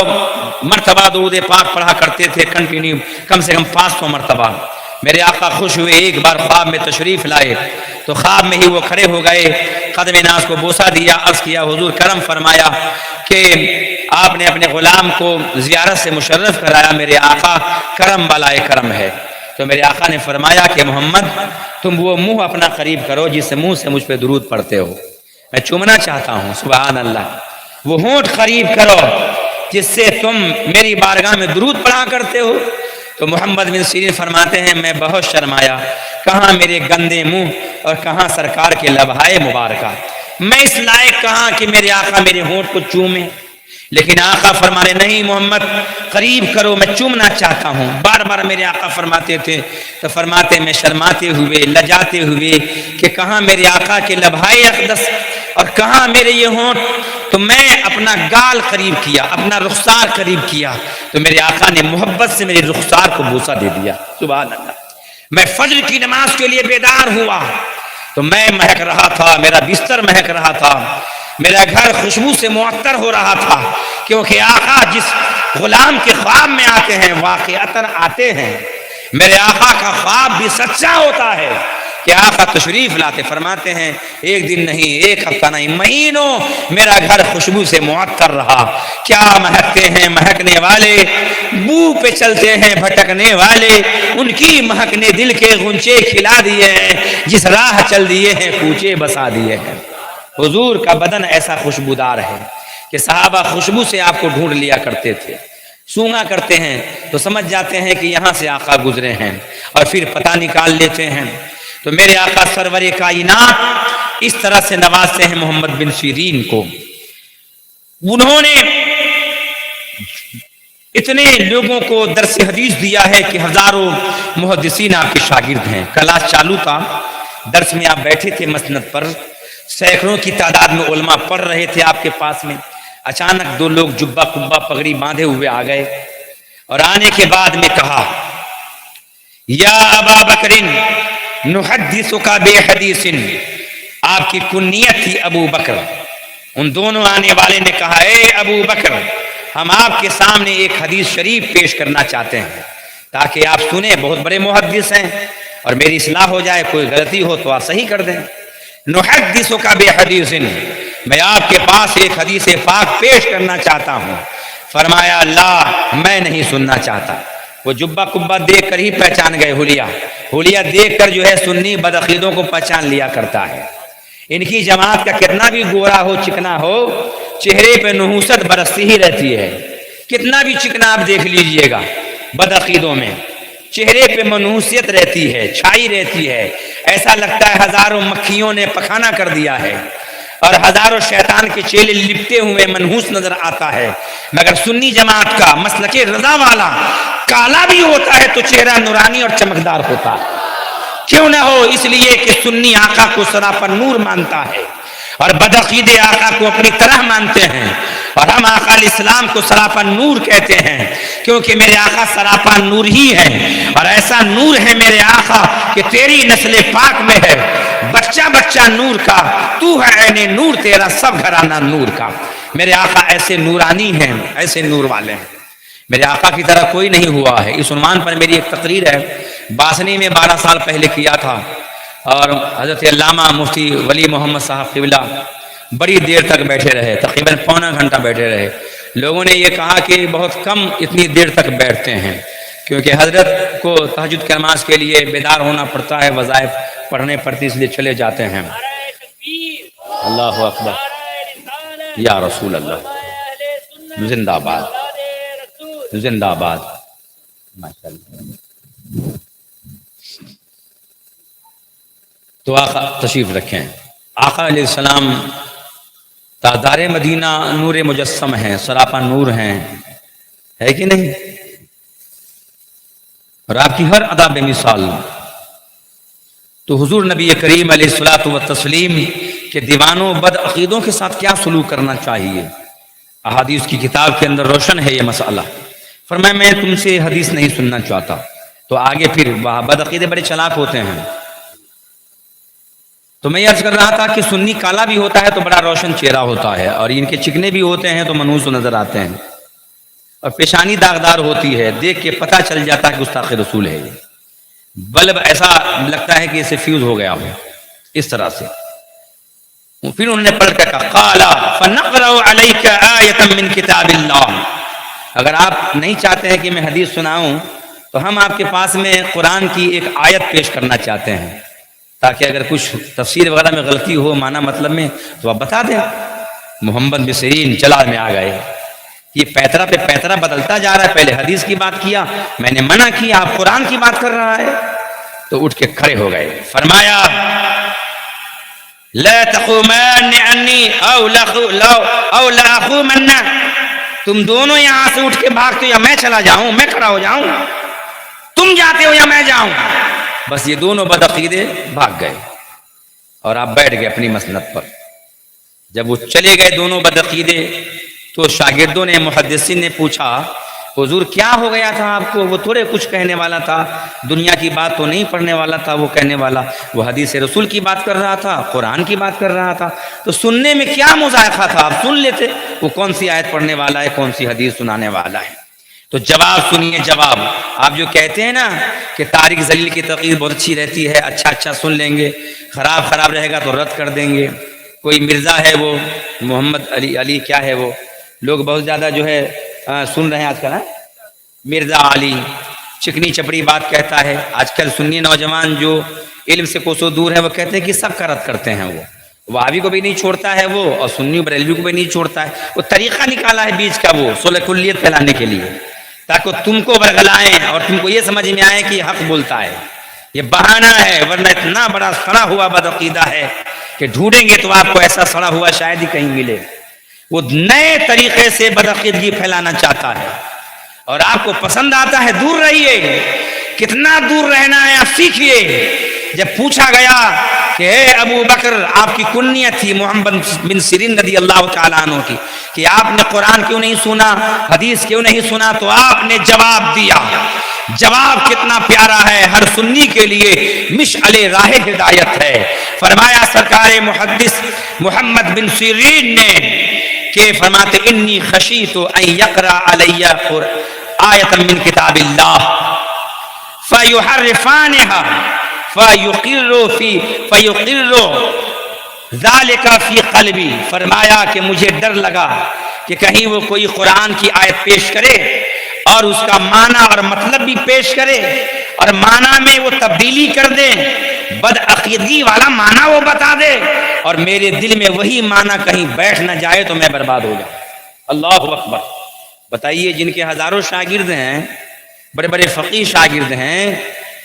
[SPEAKER 1] مرتبہ درود پاک پڑھا کرتے تھے، کنٹینیو کم سے کم 500 مرتبہ۔ میرے آقا خوش ہوئے، ایک بار خواب میں تشریف لائے تو خواب میں ہی وہ کھڑے ہو گئے، قدم ناز کو بوسہ دیا، عرض کیا حضور کرم فرمایا کہ آپ نے اپنے غلام کو زیارت سے مشرف کرایا، میرے آقا کرم بالائے کرم ہے۔ تو میرے آقا نے فرمایا کہ محمد تم وہ منہ اپنا قریب کرو جس منہ سے مجھ پہ درود پڑھتے ہو، میں چومنا چاہتا ہوں۔ سبحان اللہ۔ وہ ہونٹ قریب کرو جس سے تم میری بارگاہ میں درود پڑھا کرتے ہو۔ تو محمد بن سیرین فرماتے ہیں میں بہت شرمایا، کہاں میرے گندے منہ اور کہاں سرکار کے لبہائے مبارکہ، میں اس لائق کہاں کہ میرے آقا میرے ہونٹ کو چومیں۔ لیکن آقا فرمانے نہیں محمد قریب کرو، میں چومنا چاہتا ہوں۔ بار بار میرے آقا فرماتے تھے تو فرماتے میں شرماتے ہوئے لجاتے ہوئے کہ کہاں میرے آقا کے لبہائے اقدس اور کہاں میرے یہ ہونٹ، تو میں اپنا گال قریب کیا، اپنا رخسار قریب کیا، تو میرے آقا نے محبت سے میرے رخسار کو بوسہ دے دیا۔ سبحان اللہ۔ میں فجر کی نماز کے لیے بیدار ہوا تو میں مہک رہا تھا، میرا بستر مہک رہا تھا، میرا گھر خوشبو سے معطر ہو رہا تھا، کیونکہ آقا جس غلام کے خواب میں آتے ہیں واقعتاً آتے ہیں۔ میرے آقا کا خواب بھی سچا ہوتا ہے کہ آقا تشریف لاتے، فرماتے ہیں ایک دن نہیں، ایک ہفتہ نہیں، مہینوں میرا گھر خوشبو سے معطر رہا۔ کیا مہکتے ہیں مہکنے والے، بو پہ چلتے ہیں بھٹکنے والے، ان کی مہک نے دل کے غنچے کھلا دیے ہیں، جس راہ چل دیے ہیں کوچے بسا دیے ہیں۔ حضور کا بدن ایسا خوشبودار ہے کہ صحابہ خوشبو سے آپ کو ڈھونڈ لیا کرتے تھے، سونگا کرتے ہیں تو سمجھ جاتے ہیں کہ یہاں سے آقا گزرے ہیں، اور پھر پتہ نکال لیتے ہیں۔ تو میرے آقا سرور کائنات اس طرح سے نوازتے ہیں محمد بن سیرین کو۔ انہوں نے اتنے لوگوں کو درس حدیث دیا ہے کہ ہزاروں محدثین آپ کے شاگرد ہیں۔ کلاس چالو تھا، درس میں آپ بیٹھے تھے مسند پر، سینکڑوں کی تعداد میں علماء پڑھ رہے تھے آپ کے پاس میں، اچانک دو لوگ جبہ قبہ پگڑی باندھے ہوئے آ گئے، اور آنے کے بعد میں کہا یا ابا بکر نحدثک بحدیث، آپ کی کنیت تھی ابو بکر۔ ان دونوں آنے والے نے کہا اے ابو بکر ہم آپ کے سامنے ایک حدیث شریف پیش کرنا چاہتے ہیں تاکہ آپ سنیں، بہت بڑے محدث ہیں اور میری اصلاح ہو جائے، کوئی غلطی ہو تو آپ صحیح کر دیں۔ نحدثک بحدیث، میں آپ کے پاس ایک حدیث پاک پیش کرنا چاہتا ہوں۔ فرمایا اللہ میں نہیں سننا چاہتا۔ وہ جبہ کبہ دیکھ کر ہی پہچان گئے، حلیہ دیکھ کر جو ہے سنی بدعقیدوں کو پہچان لیا کرتا ہے۔ ان کی جماعت کا کتنا بھی گورا ہو چکنا ہو، چہرے پہ نحوست برستی ہی رہتی ہے۔ کتنا بھی چکنا آپ دیکھ لیجئے گا، بدعقیدوں میں چہرے پہ منحوسیت رہتی ہے، چھائی رہتی ہے، ایسا لگتا ہے ہزاروں مکھیوں نے پخانہ کر دیا ہے، اور ہزاروں شیطان کے چیلے لپٹے ہوئے منحوس نظر آتا ہے۔ مگر سنی جماعت کا مسلک رضا والا کالا بھی ہوتا ہے تو چہرہ نورانی اور چمکدار ہوتا ہے۔ کیوں نہ ہو؟ اس لیے کہ سنی آقا کو سراپا نور مانتا ہے، اور بدعقید آقا کو اپنی طرح مانتے ہیں، اور ہم آقا علیہ السلام کو سراپا نور کہتے ہیں، کیونکہ میرے آقا سراپا نور ہی ہے، اور ایسا نور ہے میرے آقا کہ تیری نسل پاک میں ہے بچہ بچہ نور کا، تو ہے عین نور، تیرا سب گھرانہ نور کا۔ میرے آقا ایسے نورانی ہیں، ایسے نور والے ہیں، میرے آقا کی طرح کوئی نہیں ہوا ہے۔ اس عنوان پر میری ایک تقریر ہے، باسنی میں 12 سال پہلے کیا تھا، اور حضرت علامہ مفتی ولی محمد صاحب قبلہ بڑی دیر تک بیٹھے رہے، تقریباً پونا گھنٹہ بیٹھے رہے۔ لوگوں نے یہ کہا کہ بہت کم اتنی دیر تک بیٹھتے ہیں، کیونکہ حضرت کو تہجد کی نماز کے لیے بیدار ہونا پڑتا ہے، وظائف پڑھنے پڑتی، اس لیے چلے جاتے ہیں۔ اللہ اکبر۔ یا رسول اللہ، زندہ باد زندہ باد. ماشاء اللہ. تو آقا تشریف رکھیں. آقا علیہ السلام تاجدار مدینہ نور مجسم ہیں، سراپا نور ہیں، ہے کہ نہیں؟ اور آپ کی ہر ادا بے مثال. تو حضور نبی کریم علیہ الصلوۃ والتسلیم کے دیوانوں بد عقیدوں کے ساتھ کیا سلوک کرنا چاہیے؟ احادیث کی کتاب کے اندر روشن ہے یہ مسئلہ. فرمایا میں تم سے حدیث نہیں سننا چاہتا. تو آگے پھر وہاں بد عقیدے بڑے چلاک ہوتے ہیں. تو میں یہ عرض کر رہا تھا کہ سنی کالا بھی ہوتا ہے تو بڑا روشن چہرہ ہوتا ہے، اور ان کے چکنے بھی ہوتے ہیں تو منحوس نظر آتے ہیں، اور پیشانی داغدار ہوتی ہے، دیکھ کے پتہ چل جاتا ہے کہ گستاخ رسول ہے. بلب ایسا لگتا ہے کہ اسے فیوز ہو گیا ہو اس طرح سے. پھر انہوں نے پڑھ کر کہا قال فنقرأ علیک آیۃ من کتاب اللہ. اگر آپ نہیں چاہتے ہیں کہ میں حدیث سناؤں تو ہم آپ کے پاس میں قرآن کی ایک آیت پیش کرنا چاہتے ہیں، تاکہ اگر کچھ تفسیر وغیرہ میں غلطی ہو معنی مطلب میں تو آپ بتا دیں. محمد بن سیرین جلال میں آ گئے. یہ پیترا پہ پیترا بدلتا جا رہا ہے. پہلے حدیث کی بات کیا، میں نے منع کیا، آپ قرآن کی بات کر رہا ہے. تو اٹھ کے کھڑے ہو گئے. فرمایا لا تقومن عنی او لاقومن. تم دونوں یہاں سے اٹھ کے بھاگتے ہو یا میں چلا جاؤں، میں کھڑا ہو جاؤں. تم جاتے ہو یا میں جاؤں. بس یہ دونوں بدعقیدے بھاگ گئے اور آپ بیٹھ گئے اپنی مسند پر. جب وہ چلے گئے دونوں بدعقیدے تو شاگردوں نے محدثین نے پوچھا حضور کیا ہو گیا تھا آپ کو؟ وہ تھوڑے کچھ کہنے والا تھا، دنیا کی بات تو نہیں پڑھنے والا تھا وہ کہنے والا، وہ حدیث رسول کی بات کر رہا تھا، قرآن کی بات کر رہا تھا. تو سننے میں کیا مذائقہ تھا؟ آپ سن لیتے وہ کون سی آیت پڑھنے والا ہے، کون سی حدیث سنانے والا ہے. تو جواب سنیے. جواب آپ جو کہتے ہیں نا کہ طارق ذلیل کی تقریر بہت اچھی رہتی ہے، اچھا سن لیں گے، خراب رہے گا تو رد کر دیں گے. کوئی مرزا ہے وہ محمد علی کیا ہے وہ، لوگ بہت زیادہ جو ہے سن رہے ہیں آج کل. مرزا علی چکنی چپڑی بات کہتا ہے. آج کل سنی نوجوان جو علم سے کوسوں دور ہے وہ کہتے ہیں کہ سب کا رد کرتے ہیں. وہ وہابی کو بھی نہیں چھوڑتا ہے وہ، اور سنی بریلوی کو بھی نہیں چھوڑتا ہے. وہ طریقہ نکالا ہے بیچ کا وہ صلح کلیت پھیلانے کے لیے، تاکہ تم کو برگلائیں اور تم کو یہ سمجھ میں آئے کہ یہ حق بولتا ہے. یہ بہانہ ہے، ورنہ اتنا بڑا سڑا ہوا بدعقیدہ ہے کہ ڈھونڈیں گے تو آپ کو ایسا سڑا ہوا شاید ہی کہیں ملے. وہ نئے طریقے سے بدعقیدگی پھیلانا چاہتا ہے اور آپ کو پسند آتا ہے. دور رہیے. کتنا دور رہنا ہے آپ سیکھیے. جب پوچھا گیا کہ اے ابو بکر، آپ کی کنیت تھی محمد بن سیرین رضی اللہ تعالیٰ عنہ کی، کہ آپ نے قرآن کیوں نہیں سنا، حدیث کیوں نہیں سنا، تو آپ نے جواب دیا. جواب کتنا پیارا ہے، ہر سنی کے لیے مشعل راہ ہدایت ہے. فرمایا سرکار محدث محمد بن سیرین نے کہ فرماتے انی خشیت ان یقرأ علی آیۃ من کتاب اللہ فیحرفانها فیقر ذالک فی قلبی. فرمایا کہ مجھے ڈر لگا کہ کہیں وہ کوئی قرآن کی آیت پیش کرے اور اس کا معنی اور مطلب بھی پیش کرے اور معنی میں وہ تبدیلی کر دے، بدعقیدگی والا معنی وہ بتا دے، اور میرے دل میں وہی معنی کہیں بیٹھ نہ جائے تو میں برباد ہو جاؤں. اللہ اکبر. بتائیے جن کے ہزاروں شاگرد ہیں، بڑے بڑے فقیہ شاگرد ہیں،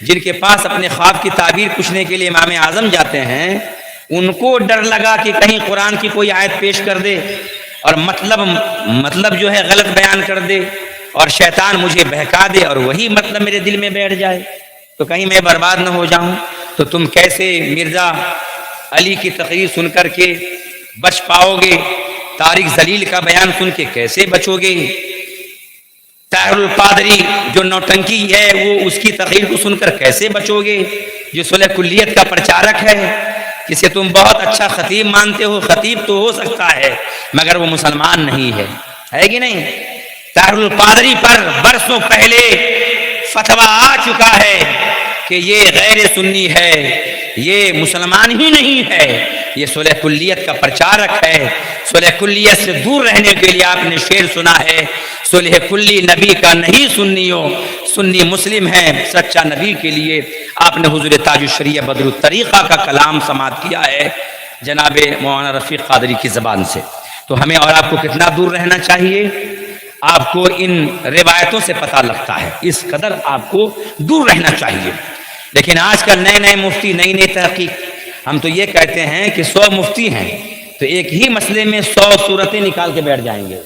[SPEAKER 1] جن کے پاس اپنے خواب کی تعبیر پوچھنے کے لیے امام اعظم جاتے ہیں، ان کو ڈر لگا کہ کہیں قرآن کی کوئی آیت پیش کر دے اور مطلب جو ہے غلط بیان کر دے اور شیطان مجھے بہکا دے اور وہی مطلب میرے دل میں بیٹھ جائے تو کہیں میں برباد نہ ہو جاؤں. تو تم کیسے مرزا علی کی تقریر سن کر کے بچ پاؤ گے؟ طارق ذلیل کا بیان سن کے کیسے بچو گے؟ طاہر القادری جو نوٹنکی ہے وہ اس کی تقریر کو سن کر کیسے بچو گے؟ جو صلح کلیت کا پرچارک ہے، جسے تم بہت اچھا خطیب مانتے ہو، خطیب تو ہو سکتا ہے مگر وہ مسلمان نہیں ہے کہ نہیں؟ طاہر القادری پر برسوں پہلے فتویٰ آ چکا ہے کہ یہ غیر سنی ہے، یہ مسلمان ہی نہیں ہے، یہ صلح کلیت کا پرچارک ہے. صلح کلیت سے دور رہنے کے لیے آپ نے شعر سنا ہے، صلح کلی نبی کا نہیں سنیو، سنی مسلم ہے سچا نبی کے لیے. آپ نے حضور تاج الشریعہ بدر الطریقہ کا کلام سماعت کیا ہے جناب مولانا رفیق قادری کی زبان سے. تو ہمیں اور آپ کو کتنا دور رہنا چاہیے؟ آپ کو ان روایتوں سے پتہ لگتا ہے، اس قدر آپ کو دور رہنا چاہیے۔ لیکن آج کل نئے نئے مفتی، نئی نئی تحقیق، ہم تو یہ کہتے ہیں کہ 100 مفتی ہیں تو ایک ہی مسئلے میں 100 صورتیں نکال کے بیٹھ جائیں گے۔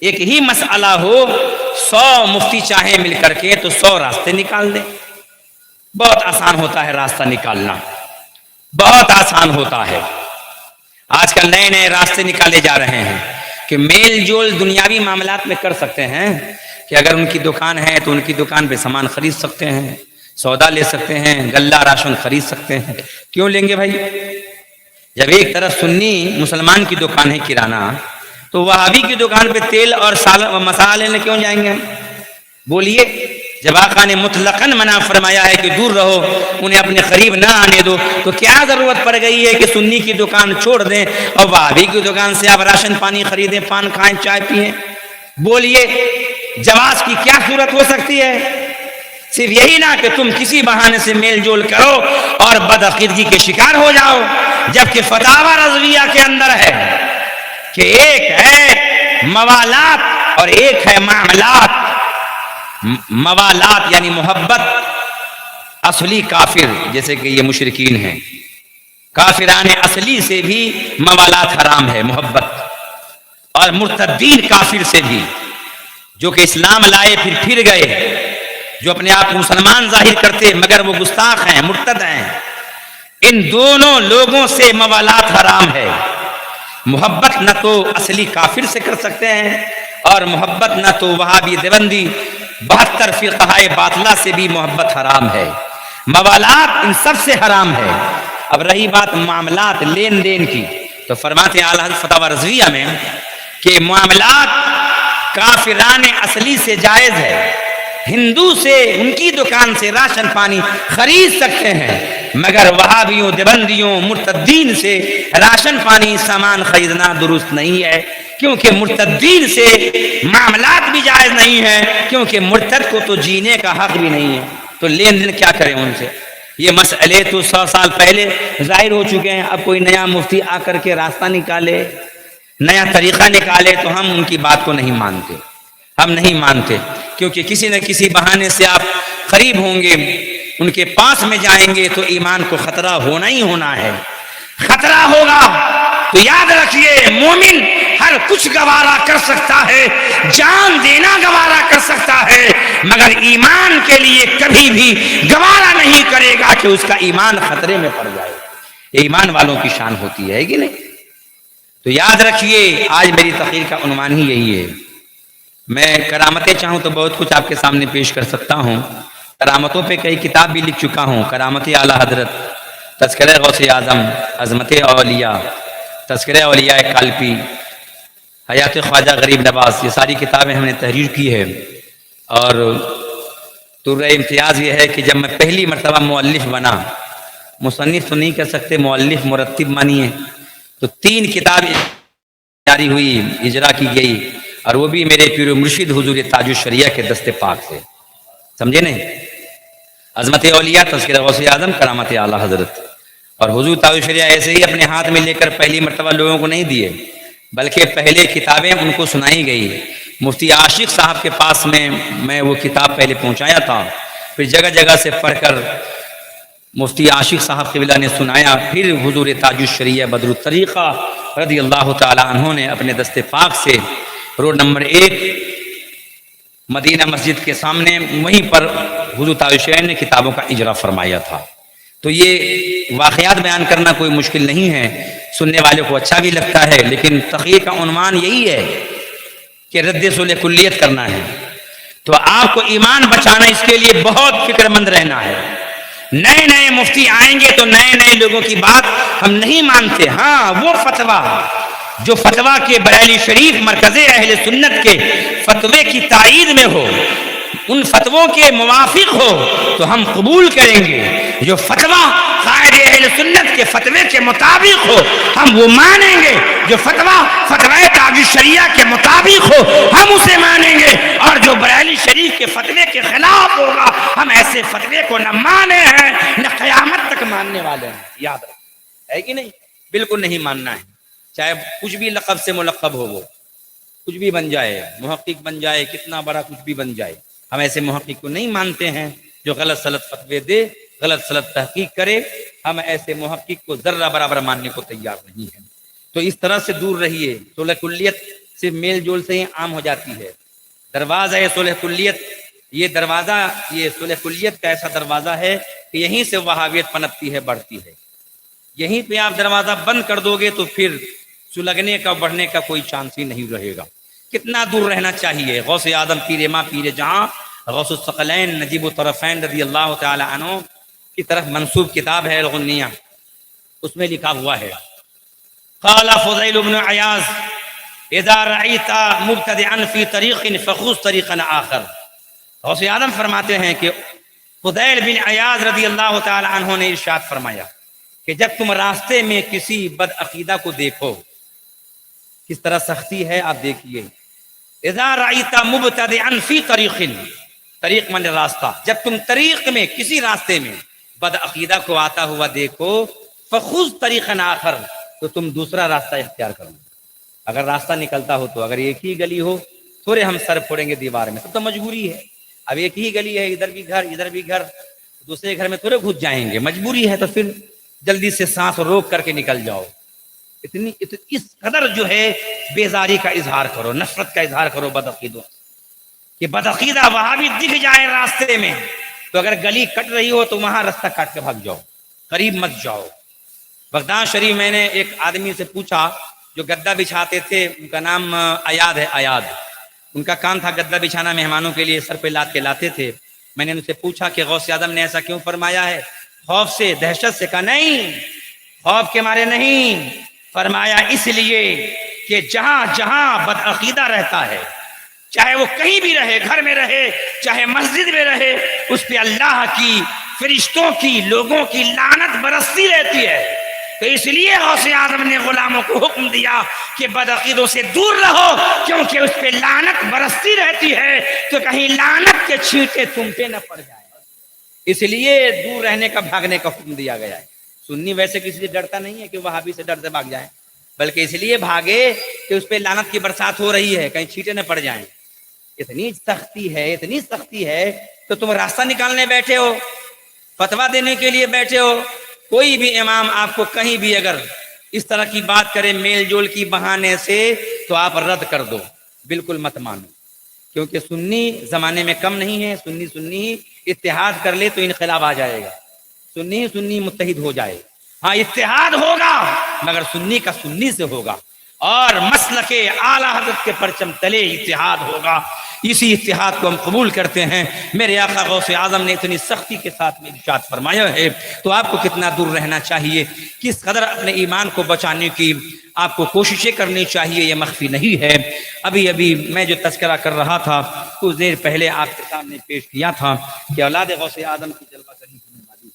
[SPEAKER 1] ایک ہی مسئلہ ہو، 100 مفتی چاہیں مل کر کے تو 100 راستے نکال دیں۔ بہت آسان ہوتا ہے راستہ نکالنا، بہت آسان ہوتا ہے۔ آج کل نئے نئے راستے نکالے جا رہے ہیں کہ میل جول دنیاوی معاملات میں کر سکتے ہیں، کہ اگر ان کی دکان ہے تو ان کی دکان پہ سامان خرید سکتے ہیں، سودا لے سکتے ہیں، غلہ راشن خرید سکتے ہیں۔ کیوں لیں گے بھائی؟ جب ایک طرف سنی مسلمان کی دکان ہے کرانہ، تو وہابی کی دکان پہ تیل اور مسالہ لینے کیوں جائیں گے؟ بولیے، جب آقا نے مطلقاً منع فرمایا ہے کہ دور رہو، انہیں اپنے قریب نہ آنے دو، تو کیا ضرورت پڑ گئی ہے کہ سنی کی دکان چھوڑ دیں اور وہابی کی دکان سے آپ راشن پانی خریدیں، پان کھائیں، چائے پئیں؟ بولیے، جواز کی کیا صورت ہو سکتی ہے؟ صرف یہی نہ کہ تم کسی بہانے سے میل جول کرو اور بدعقیدگی کے شکار ہو جاؤ، جبکہ فتاوی رضویہ کے اندر ہے کہ ایک ہے موالات اور ایک ہے معاملات۔ موالات یعنی محبت، اصلی کافر جیسے کہ یہ مشرکین ہیں، کافران اصلی سے بھی موالات حرام ہے، محبت، اور مرتدین کافر سے بھی، جو کہ اسلام لائے پھر گئے، جو اپنے آپ کو مسلمان ظاہر کرتے مگر وہ گستاخ ہیں، مرتد ہیں، ان دونوں لوگوں سے موالات حرام ہے۔ محبت نہ تو اصلی کافر سے کر سکتے ہیں، اور محبت نہ تو وہابی دیوبندی 72 فرقہ باطلہ سے بھی محبت حرام ہے۔ موالات ان سب سے حرام ہے۔ اب رہی بات معاملات، لین دین کی، تو فرماتے ہیں اعلیٰ حضرت فتاوی رضویہ میں کہ معاملات کافران اصلی سے جائز ہے، ہندو سے ان کی دکان سے راشن پانی خرید سکتے ہیں، مگر وہابیوں، دیوبندیوں، مرتدین سے راشن پانی سامان خریدنا درست نہیں ہے، کیونکہ مرتدین سے معاملات بھی جائز نہیں ہے، کیونکہ مرتد کو تو جینے کا حق بھی نہیں ہے۔ تو لین دین کیا کریں ان سے؟ یہ مسئلے تو 100 سال پہلے ظاہر ہو چکے ہیں۔ اب کوئی نیا مفتی آ کر کے راستہ نکالے، نیا طریقہ نکالے، تو ہم ان کی بات کو نہیں مانتے، ہم نہیں مانتے، کیونکہ کسی نہ کسی بہانے سے آپ قریب ہوں گے، ان کے پاس میں جائیں گے تو ایمان کو خطرہ ہونا ہی ہونا ہے، خطرہ ہوگا۔ تو یاد رکھیے، مومن ہر کچھ گوارا کر سکتا ہے، جان دینا گوارا کر سکتا ہے، مگر ایمان کے لیے کبھی بھی گوارا نہیں کرے گا کہ اس کا ایمان خطرے میں پڑ جائے۔ یہ ایمان والوں کی شان ہوتی ہے کہ نہیں؟ تو یاد رکھیے، آج میری تقریر کا عنوان ہی یہی ہے۔ میں کرامتیں چاہوں تو بہت کچھ آپ کے سامنے پیش کر سکتا ہوں، کرامتوں پہ کئی کتاب بھی لکھ چکا ہوں، کرامت اعلیٰ حضرت، تذکرہ غوث اعظم، عظمت اولیاء، تذکرہ اولیاء کالپی، حیات خواجہ غریب نواز، یہ ساری کتابیں ہم نے تحریر کی ہے۔ اور طرح امتیاز یہ ہے کہ جب میں پہلی مرتبہ مؤلف بنا، مصنف تو نہیں کہہ سکتے، مؤلف مرتب مانیے، تو 3 کتابیں جاری ہوئی، اجرا کی گئی، اور وہ بھی میرے پیر و مرشد حضور تاج الشریعہ کے دست پاک سے، سمجھے نہیں؟ عظمت اولیاء، تذکرہ غوث اعظم، کرامت اعلیٰ حضرت، اور حضور تاج الشریعہ ایسے ہی اپنے ہاتھ میں لے کر پہلی مرتبہ لوگوں کو نہیں دیے، بلکہ پہلے کتابیں ان کو سنائی گئی۔ مفتی عاشق صاحب کے پاس میں وہ کتاب پہلے پہنچایا تھا، پھر جگہ جگہ سے پڑھ کر مفتی عاشق صاحب قبلہ نے سنایا، پھر حضور تاج الشریعہ بدر الطریقہ رضی اللہ تعالی عنہ نے اپنے دست پاک سے روڈ نمبر 1 مدینہ مسجد کے سامنے، وہیں پر حضور تاج الشریعہ نے کتابوں کا اجرا فرمایا تھا۔ تو یہ واقعات بیان کرنا کوئی مشکل نہیں ہے، سننے والے کو اچھا بھی لگتا ہے، لیکن تقریر کا عنوان یہی ہے کہ رد صلح کلیت کرنا ہے۔ تو آپ کو ایمان بچانا، اس کے لیے بہت فکر مند رہنا ہے۔ نئے نئے مفتی آئیں گے تو نئے نئے لوگوں کی بات ہم نہیں مانتے۔ ہاں، وہ فتویٰ جو فتویٰ کے بریلی شریف مرکز اہل سنت کے فتوے کی تائید میں ہو، ان فتووں کے موافق ہو تو ہم قبول کریں گے۔ جو فتویٰ قائد اہل سنت کے فتوے کے مطابق ہو ہم وہ مانیں گے، جو فتویٰ فتوی تاج الشریعہ کے مطابق ہو ہم اسے مانیں گے، اور جو بریلی شریف کے فتوے کے خلاف ہوگا ہم ایسے فتوے کو نہ مانے ہیں نہ قیامت تک ماننے والے ہیں۔ یاد رکھ، ہے کہ نہیں؟ بالکل نہیں ماننا ہے، چاہے کچھ بھی لقب سے ملقب ہو، وہ کچھ بھی بن جائے، محقق بن جائے، کتنا بڑا کچھ بھی بن جائے، ہم ایسے محقق کو نہیں مانتے ہیں جو غلط سلط فتوے دے، غلط سلط تحقیق کرے، ہم ایسے محقق کو ذرہ برابر ماننے کو تیار نہیں ہیں۔ تو اس طرح سے دور رہیے، صلح کلیت صرف میل جول سے ہی عام ہو جاتی ہے۔ دروازہ ہے صلح کلیت، یہ دروازہ، یہ صلح کلیت کا ایسا دروازہ ہے کہ یہیں سے وہابیت پنپتی ہے، بڑھتی ہے۔ یہیں پہ آپ دروازہ بند کر دو گے تو پھر سلگنے کا، بڑھنے کا کوئی چانس ہی نہیں رہے گا۔ کتنا دور رہنا چاہیے۔ غوث اعظم پیر ماں پیر جہاں غوث الثقلین نجیب الطرفین رضی اللہ تعالی عنہ کی طرف منسوب کتاب ہے الغنیہ، اس میں لکھا ہوا ہے قال فضیل بن عیاض اذا رأیت مبتدعا فی طریق فخذ طریقا آخر۔ غوث اعظم فرماتے ہیں کہ فضیل بن عیاض رضی اللہ تعالی عنہ نے ارشاد فرمایا کہ جب تم راستے میں کسی بد عقیدہ کو دیکھو، کس طرح سختی ہے آپ دیکھیے، اذا رأیت مبتدعا فی طریق، طریق من راستہ، جب تم طریق میں کسی راستے میں بد عقیدہ کو آتا ہوا دیکھو، فخذ طریقا آخر، تو تم دوسرا راستہ اختیار کرو۔ اگر راستہ نکلتا ہو تو، اگر ایک ہی گلی ہو تھوڑے ہم سر پھوڑیں گے دیوار میں، تو مجبوری ہے۔ اب ایک ہی گلی ہے، ادھر بھی گھر ادھر بھی گھر، دوسرے گھر میں تھوڑے گھس جائیں گے، مجبوری ہے، تو پھر جلدی سے سانس روک کر کے نکل جاؤ۔ اس قدر جو ہے بیزاری کا اظہار کرو، نفرت کا اظہار کرو بدعقیدوں، کہ بدعقیدہ وہاں بھی دکھ جائے راستے میں تو اگر گلی کٹ رہی ہو تو وہاں راستہ کاٹ کے بھاگ جاؤ، قریب مت جاؤ۔ بغداد شریف میں نے ایک آدمی سے پوچھا جو گدا بچھاتے تھے، ان کا نام ایاد ہے، ایاد، ان کا کام تھا گدا بچھانا، مہمانوں کے لیے سر پہ لاد کے لاتے تھے۔ میں نے ان سے پوچھا کہ غوث اعظم نے ایسا کیوں فرمایا ہے؟ خوف سے، دہشت سے؟ کہا نہیں، خوف کے مارے نہیں، فرمایا اس لیے کہ جہاں جہاں بدعقیدہ رہتا ہے، چاہے وہ کہیں بھی رہے، گھر میں رہے چاہے مسجد میں رہے، اس پہ اللہ کی، فرشتوں کی، لوگوں کی لعنت برستی رہتی ہے۔ تو اس لیے غوث اعظم نے غلاموں کو حکم دیا کہ بدعقیدوں سے دور رہو، کیونکہ اس پہ لعنت برستی رہتی ہے، تو کہیں لعنت کے چھینٹے تم پہ نہ پڑ جائے، اس لیے دور رہنے کا، بھاگنے کا حکم دیا گیا ہے۔ سنی ویسے کسی سے ڈرتا نہیں ہے کہ وہابی سے ڈر سے بھاگ جائیں، بلکہ اس لیے بھاگے کہ اس پہ لعنت کی برسات ہو رہی ہے، کہیں چھینٹے نہ پڑ جائیں۔ اتنی سختی ہے، اتنی سختی ہے، تو تم راستہ نکالنے بیٹھے ہو، فتویٰ دینے کے لیے بیٹھے ہو۔ کوئی بھی امام آپ کو کہیں بھی اگر اس طرح کی بات کرے میل جول کی بہانے سے، تو آپ رد کر دو، بالکل مت مانو، کیونکہ سنی زمانے میں کم نہیں ہے۔ سنی اتحاد کر لے تو انقلاب آ جائے گا، سنی متحد ہو جائے، ہاں اتحاد ہوگا مگر سنی کا سنی سے ہوگا، اور مسلک اعلیٰ حضرت کے پرچم تلے اتحاد ہوگا۔ اسی اتحاد کو ہم قبول کرتے ہیں۔ میرے آقا غوث اعظم نے اتنی سختی کے ساتھ میں ارشاد فرمایا ہے، تو آپ کو کتنا دور رہنا چاہیے، کس قدر اپنے ایمان کو بچانے کی آپ کو کوششیں کرنی چاہیے، یہ مخفی نہیں ہے۔ ابھی میں جو تذکرہ کر رہا تھا کچھ دیر پہلے آپ کے سامنے پیش کیا تھا کہ اولاد غوث اعظم کی جلوہ گری ہونے والی ہے۔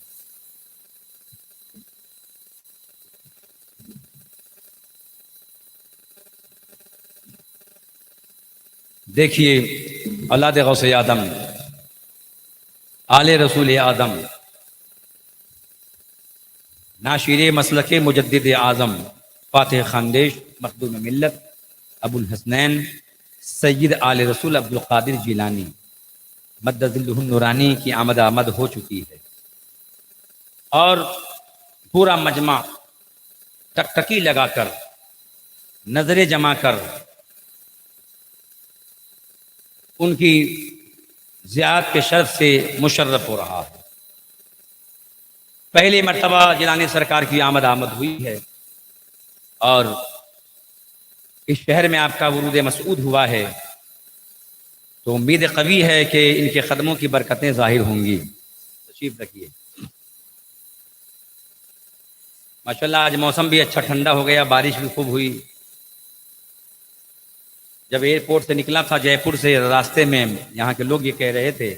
[SPEAKER 1] دیکھیے اولاد غوث اعظم، آل رسول اعظم، ناشر مسلک مجدد اعظم، فاتح خاندیش، مخدوم ملت، ابو الحسنین سید آل رسول عبد القادر جیلانی مد ظلہ النورانی کی آمد ہو چکی ہے، اور پورا مجمع ٹکٹکی لگا کر، نظریں جما کر ان کی زیارت کے شرف سے مشرف ہو رہا ہے۔ پہلی مرتبہ جیلانی سرکار کی آمد ہوئی ہے، اور اس شہر میں آپ کا ورود مسعود ہوا ہے، تو امید قوی ہے کہ ان کے قدموں کی برکتیں ظاہر ہوں گی۔ تشریف رکھیے۔ ماشاءاللہ آج موسم بھی اچھا ٹھنڈا ہو گیا، بارش بھی خوب ہوئی۔ جب ایئرپورٹ سے نکلا تھا جے پور سے، راستے میں یہاں کے لوگ یہ کہہ رہے تھے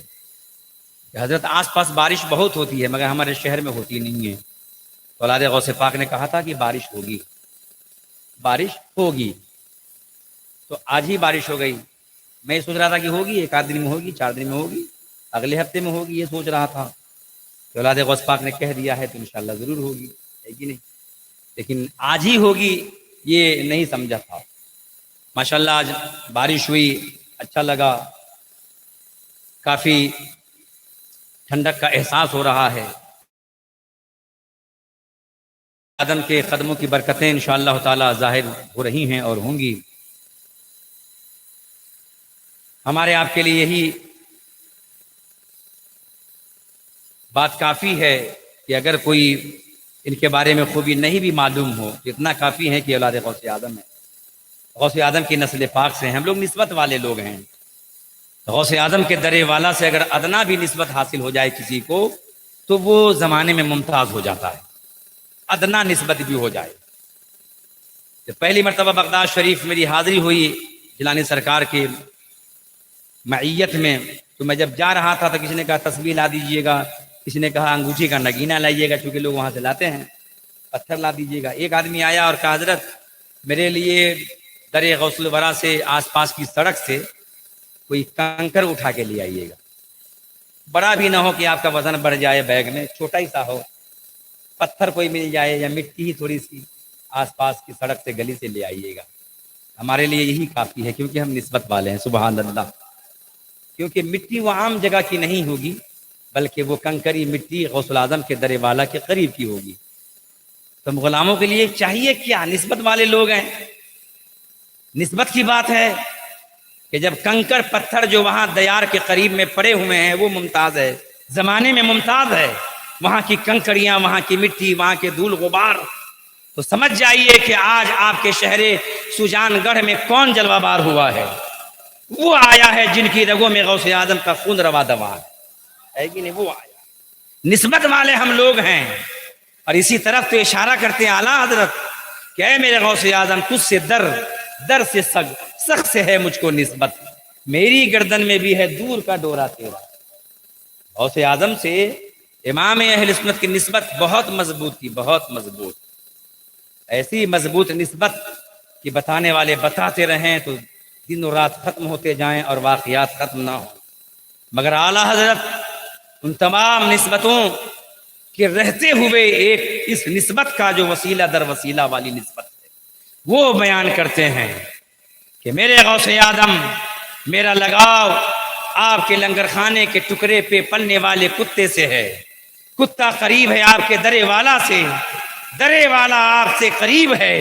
[SPEAKER 1] کہ حضرت آس پاس بارش بہت ہوتی ہے مگر ہمارے شہر میں ہوتی نہیں ہے۔ تو اولاد غوث پاک نے کہا تھا کہ بارش ہوگی، بارش ہوگی، تو آج ہی بارش ہو گئی۔ میں یہ سوچ رہا تھا کہ ہوگی، ایک آدھ دن میں ہوگی، 4 دن میں ہوگی، اگلے ہفتے میں ہوگی، یہ سوچ رہا تھا۔ تو اولاد غوث پاک نے کہہ دیا ہے تو انشاءاللہ ضرور ہوگی، ہے کہ نہیں؟ لیکن آج ہی ہوگی یہ نہیں سمجھا تھا۔ ماشاءاللہ آج بارش ہوئی، اچھا لگا، کافی ٹھنڈک کا احساس ہو رہا ہے۔ آدم کے قدموں کی برکتیں انشاءاللہ تعالی ظاہر ہو رہی ہیں اور ہوں گی۔ ہمارے آپ کے لیے یہی بات کافی ہے کہ اگر کوئی ان کے بارے میں خوبی نہیں بھی معلوم ہو، اتنا کافی ہے کہ اولاد غوث آدم ہے، غوث آدم کی نسل پاک سے ہیں، ہم لوگ نسبت والے لوگ ہیں۔ غوث آدم کے درے والا سے اگر ادنا بھی نسبت حاصل ہو جائے کسی کو تو وہ زمانے میں ممتاز ہو جاتا ہے، ادنا نسبت بھی ہو جائے۔ جب پہلی مرتبہ بغداد شریف میری حاضری ہوئی جیلانی سرکار کی معیت میں، تو میں جب جا رہا تھا تو کسی نے کہا تسبیح لا دیجئے گا، کسی نے کہا انگوٹھی کا نگینہ لائیے گا، چونکہ لوگ وہاں سے لاتے ہیں، پتھر لا دیجئے گا۔ ایک آدمی آیا اور کہا حضرت میرے لیے در غوث الورا سے آس پاس کی سڑک سے کوئی کنکر اٹھا کے لے آئیے گا، بڑا بھی نہ ہو کہ آپ کا وزن بڑھ جائے، بیگ میں چھوٹا ہی سا ہو، پتھر کوئی مل جائے یا مٹی ہی تھوڑی سی آس پاس کی سڑک سے گلی سے لے آئیے گا۔ ہمارے لیے یہی کافی ہے، کیونکہ ہم نسبت والے ہیں۔ سبحان اللہ، کیونکہ مٹی وہ عام جگہ کی نہیں ہوگی، بلکہ وہ کنکری مٹی غوث اعظم کے درے والا کے قریب کی ہوگی۔ تو ہم غلاموں کے لیے چاہیے کیا؟ نسبت والے لوگ ہیں۔ نسبت کی بات ہے کہ جب کنکر پتھر جو وہاں دیار کے قریب میں پڑے ہوئے ہیں وہ ممتاز ہے، زمانے میں ممتاز ہے، وہاں کی کنکریاں، وہاں کی مٹی، وہاں کے دھول غبار، تو سمجھ جائیے کہ آج آپ کے شہر سجان گڑھ میں کون جلوہ بار ہوا ہے۔ وہ آیا ہے جن کی رگوں میں غوث اعظم کا خون روا دوا ہے کہ نہیں؟ وہ آیا۔ نسبت والے ہم لوگ ہیں، اور اسی طرف تو اشارہ کرتے ہیں اعلیٰ حضرت کہ اے میرے غوث اعظم تجھ سے در سے سخت سے ہے مجھ کو نسبت، میری گردن میں بھی ہے دور کا ڈورا تیرا۔ غوث اعظم سے امام اہل سنت کی نسبت بہت مضبوط تھی، بہت مضبوط، ایسی مضبوط نسبت کہ بتانے والے بتاتے رہیں تو دن و رات ختم ہوتے جائیں اور واقعات ختم نہ ہوں، مگر اعلیٰ حضرت ان تمام نسبتوں کے رہتے ہوئے ایک اس نسبت کا جو وسیلہ در وسیلہ والی نسبت ہے وہ بیان کرتے ہیں کہ میرے غوث اعظم میرا لگاؤ آپ کے لنگر خانے کے ٹکڑے پہ پلنے والے کتے سے ہے، کتا قریب ہے آپ کے درے والا سے، درے والا آپ سے قریب ہے،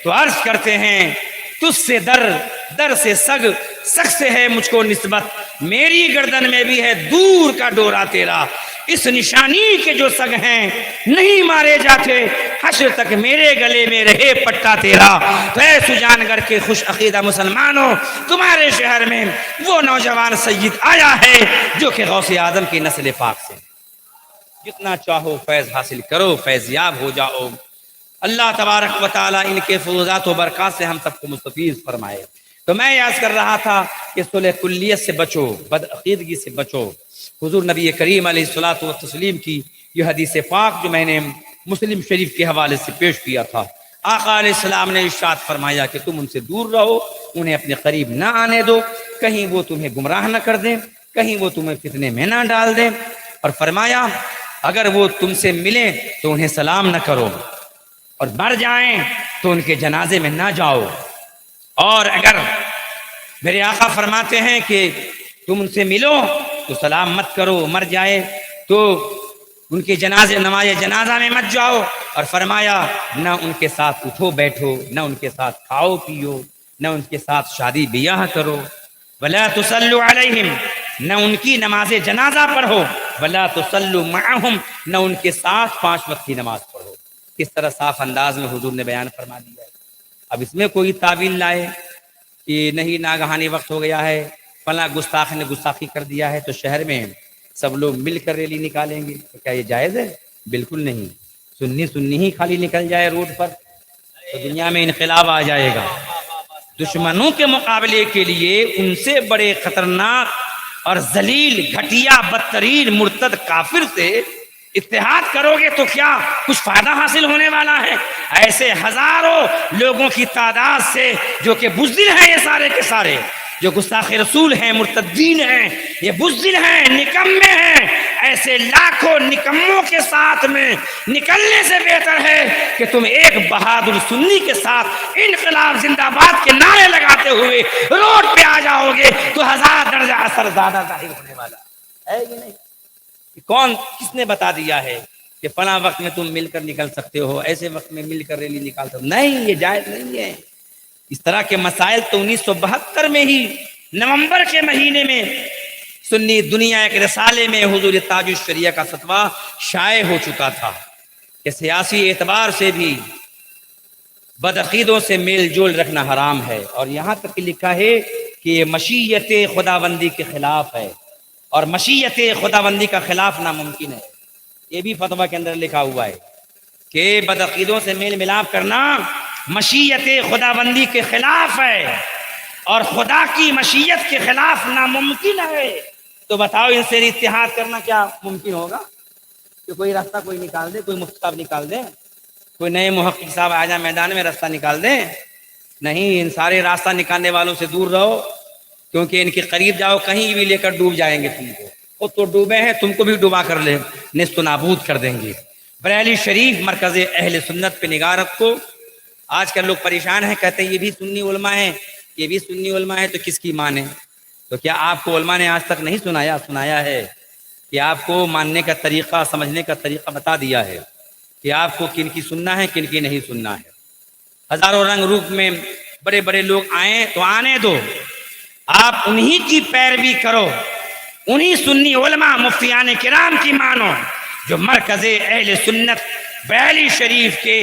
[SPEAKER 1] تو عرض کرتے ہیں تجھ سے در سے سگ سے ہے مجھ کو نسبت، میری گردن میں بھی ہے دور کا ڈورا تیرا، اس نشانی کے جو سگ ہیں نہیں مارے جاتے، حشر تک میرے گلے میں رہے پٹا تیرا۔ تو اے سجان گڑھ کے خوش عقیدہ مسلمانوں، تمہارے شہر میں وہ نوجوان سید آیا ہے جو کہ غوث اعظم کی نسل پاک سے، جتنا چاہو فیض حاصل کرو، فیض یاب ہو جاؤ۔ اللہ تبارک و تعالیٰ ان کے فضولات و برکات سے ہم سب کو مستفیض فرمائے۔ تو میں یاد کر رہا تھا کہ صلح کلیت سے بچو، بدعقیدگی سے بچو۔ حضور نبی کریم علیہ الصلوۃ والتسلیم کی یہ حدیث پاک جو میں نے مسلم شریف کے حوالے سے پیش کیا تھا، آقا علیہ السلام نے ارشاد فرمایا کہ تم ان سے دور رہو، انہیں اپنے قریب نہ آنے دو، کہیں وہ تمہیں گمراہ نہ کر دیں، کہیں وہ تمہیں فتنے میں نہ ڈال دیں، اور فرمایا اگر وہ تم سے ملیں تو انہیں سلام نہ کرو، اور مر جائیں تو ان کے جنازے میں نہ جاؤ، اور اگر میرے آقا فرماتے ہیں کہ تم ان سے ملو تو سلام مت کرو، مر جائے تو ان کے نماز جنازہ میں مت جاؤ، اور فرمایا نہ ان کے ساتھ اٹھو بیٹھو، نہ ان کے ساتھ کھاؤ پیو، نہ ان کے ساتھ شادی بیاہ کرو، ولا تصلوا علیہم، نہ ان کی نماز جنازہ پڑھو، ولا تصلوا معہم، نہ ان کے ساتھ 5 وقت کی نماز پڑھو۔ کس طرح صاف انداز میں حضور نے بیان فرما دیا ہے۔ اب اس میں کوئی تعویل لائے کہ نہیں ناگہانی وقت ہو گیا ہے، فلاں گستاخ نے گستاخی کر دیا ہے تو شہر میں سب لوگ مل کر ریلی نکالیں گے، تو کیا یہ جائز ہے؟ بالکل نہیں۔ سنی ہی خالی نکل جائے روڈ پر تو دنیا میں انقلاب آ جائے گا۔ دشمنوں کے مقابلے کے لیے ان سے بڑے خطرناک اور ذلیل، گھٹیا، بدترین مرتد کافر سے اتحاد کرو گے تو کیا کچھ فائدہ حاصل ہونے والا ہے؟ ایسے ہزاروں لوگوں کی تعداد سے جو کہ بزدل ہیں، یہ سارے کے سارے جو گستاخ رسول ہیں، مرتدین ہیں، یہ بزدل ہیں، نکمے ہیں،
[SPEAKER 2] ایسے لاکھوں نکموں کے ساتھ میں نکلنے سے بہتر ہے کہ تم ایک بہادر سنی کے ساتھ انقلاب زندہ باد کے نعرے لگاتے ہوئے روڈ پہ آ جاؤ گے تو 1000 درجہ اثر زیادہ ظاہر ہونے والا ہے کہ نہیں؟ کون کس نے بتا دیا ہے کہ فلاں وقت میں تم مل کر نکل سکتے ہو، ایسے وقت میں مل کر ریلی نکال سکتے ہو؟ نہیں، یہ جائز نہیں ہے۔ اس طرح کے مسائل تو 1972 میں ہی نومبر کے مہینے میں سنی دنیا کے رسالے میں حضور تاج الشریعہ کا فتویٰ شائع ہو چکا تھا کہ سیاسی اعتبار سے بھی بدعقیدوں سے میل جول رکھنا حرام ہے، اور یہاں تک کہ لکھا ہے کہ یہ مشیت خداوندی کے خلاف ہے، اور مشیت خداوندی کا خلاف ناممکن ہے۔ یہ بھی فتویٰ کے اندر لکھا ہوا ہے کہ بدعقیدوں سے میل ملاپ کرنا مشیت خداوندی کے خلاف ہے اور خدا کی مشیت کے خلاف ناممکن ہے۔ تو بتاؤ ان سے اتحاد کرنا کیا ممکن ہوگا؟ کہ کوئی راستہ کوئی نکال دے، کوئی مفتی صاحب نکال دے، کوئی نئے محقق صاحب آ جائیں میدان میں راستہ نکال دیں؟ نہیں، ان سارے راستہ نکالنے والوں سے دور رہو، کیونکہ ان کے قریب جاؤ کہیں بھی لے کر ڈوب جائیں گے تم کو۔ وہ تو ڈوبے ہیں، تم کو بھی ڈوبا کر لے نیست و نابود کر دیں گے۔ بریلی شریف مرکز اہل سنت پہ نگاہ رکھو۔ آج کل لوگ پریشان ہیں، کہتے ہیں یہ بھی سنی علماء ہیں، یہ بھی سنی علماء ہیں، تو کس کی مانیں؟ تو کیا آپ کو علماء نے آج تک نہیں سنایا ہے کہ آپ کو ماننے کا طریقہ، سمجھنے کا طریقہ بتا دیا ہے کہ آپ کو کن کی سننا ہے، کن کی نہیں سننا ہے۔ ہزاروں رنگ روپ میں بڑے بڑے لوگ آئیں تو آنے دو، آپ انہی کی پیروی کرو، انہی سنی علماء مفتیان کرام کی مانو جو مرکز اہل سنت بریلی شریف کے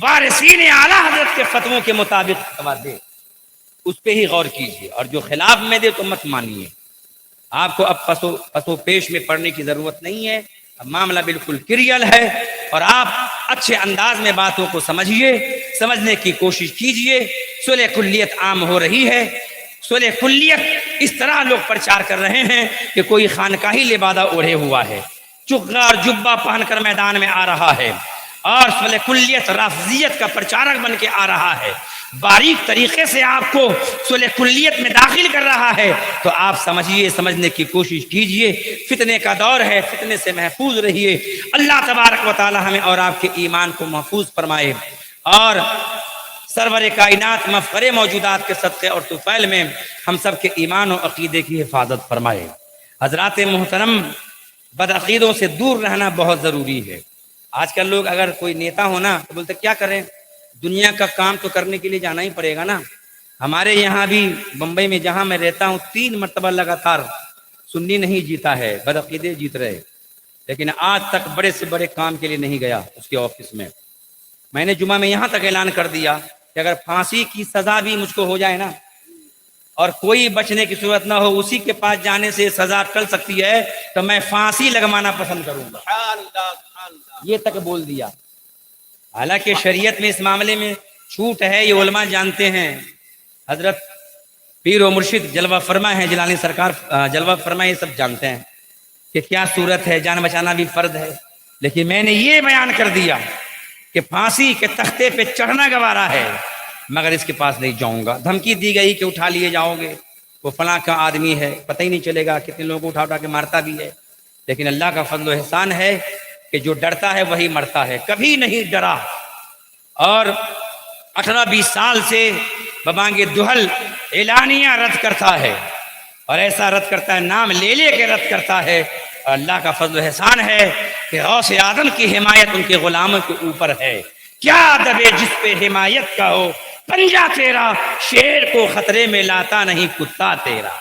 [SPEAKER 2] وارثین اعلیٰ حضرت کے فتووں کے مطابق فتویٰ دے، اس پہ ہی غور کیجیے، اور جو خلاف میں دے تو مت مانیے۔ آپ کو اب پسو پیش میں پڑھنے کی ضرورت نہیں ہے، اب معاملہ بالکل کلیئر ہے، اور آپ اچھے انداز میں باتوں کو سمجھنے کی کوشش کیجیے۔ صلح کلیت عام ہو رہی ہے، صلح کلیت اس طرح لوگ پرچار کر رہے ہیں کہ کوئی خانقاہی لبادہ اوڑھے ہوا ہے، چغا اور جبہ پہن کر میدان میں آ رہا ہے، اور صلح کلیت رافضیت کا پرچارک بن کے آ رہا ہے، باریک طریقے سے آپ کو صلح کلیت میں داخل کر رہا ہے، تو آپ سمجھنے کی کوشش کیجئے۔ فتنے کا دور ہے، فتنے سے محفوظ رہیے۔ اللہ تبارک و تعالی ہمیں اور آپ کے ایمان کو محفوظ فرمائے، اور سرور کائنات مفخر موجودات کے صدقے اور طفیل میں ہم سب کے ایمان و عقیدے کی حفاظت فرمائے۔ حضرات محترم، بدعقیدوں سے دور رہنا بہت ضروری ہے۔ آج کل لوگ اگر کوئی نیتا ہونا تو بولتے کیا کریں، دنیا کا کام تو کرنے کے لیے جانا ہی پڑے گا نا۔ ہمارے یہاں بھی بمبئی میں جہاں میں رہتا ہوں 3 مرتبہ لگاتار سنی نہیں جیتا ہے، بدعقیدے جیت رہے، لیکن آج تک بڑے سے بڑے کام کے لیے نہیں گیا اس کے آفس میں۔ میں نے جمعہ میں یہاں تک اعلان کر دیا کہ اگر پھانسی کی سزا بھی مجھ کو ہو جائے نا، اور کوئی بچنے کی صورت نہ ہو، اسی کے پاس جانے سے سزا ٹل سکتی ہے، تو میں پھانسی لگوانا پسند کروں گا، یہ تک بول دیا۔ حالانکہ شریعت میں اس معاملے میں چھوٹ ہے، یہ علماء جانتے ہیں۔ حضرت پیر و مرشد جلوہ فرما ہے، جیلانی سرکار جلوہ فرما، یہ سب جانتے ہیں کہ کیا صورت ہے، جان بچانا بھی فرض ہے، لیکن میں نے یہ بیان کر دیا کہ پھانسی کے تختے پہ چڑھنا گوارا ہے، مگر اس کے پاس نہیں جاؤں گا۔ دھمکی دی گئی کہ اٹھا لیے جاؤ گے، وہ فلاں کا آدمی ہے، پتہ ہی نہیں چلے گا کتنے لوگوں کو اٹھا کے مارتا بھی ہے، لیکن اللہ کا فضل و احسان ہے کہ جو ڈرتا ہے وہی مرتا ہے، کبھی نہیں ڈرا، اور 18-20 سال سے ببانگ دہل اعلانیہ رد کرتا ہے، اور ایسا رد کرتا ہے، نام لے لے کے رد کرتا ہے، اور اللہ کا فضل و احسان ہے کہ غوث اعظم کی حمایت ان کے غلاموں کے اوپر ہے۔ کیا دبے جس پہ حمایت کا ہو پنجہ تیرا، شیر کو خطرے میں لاتا نہیں کتا تیرا۔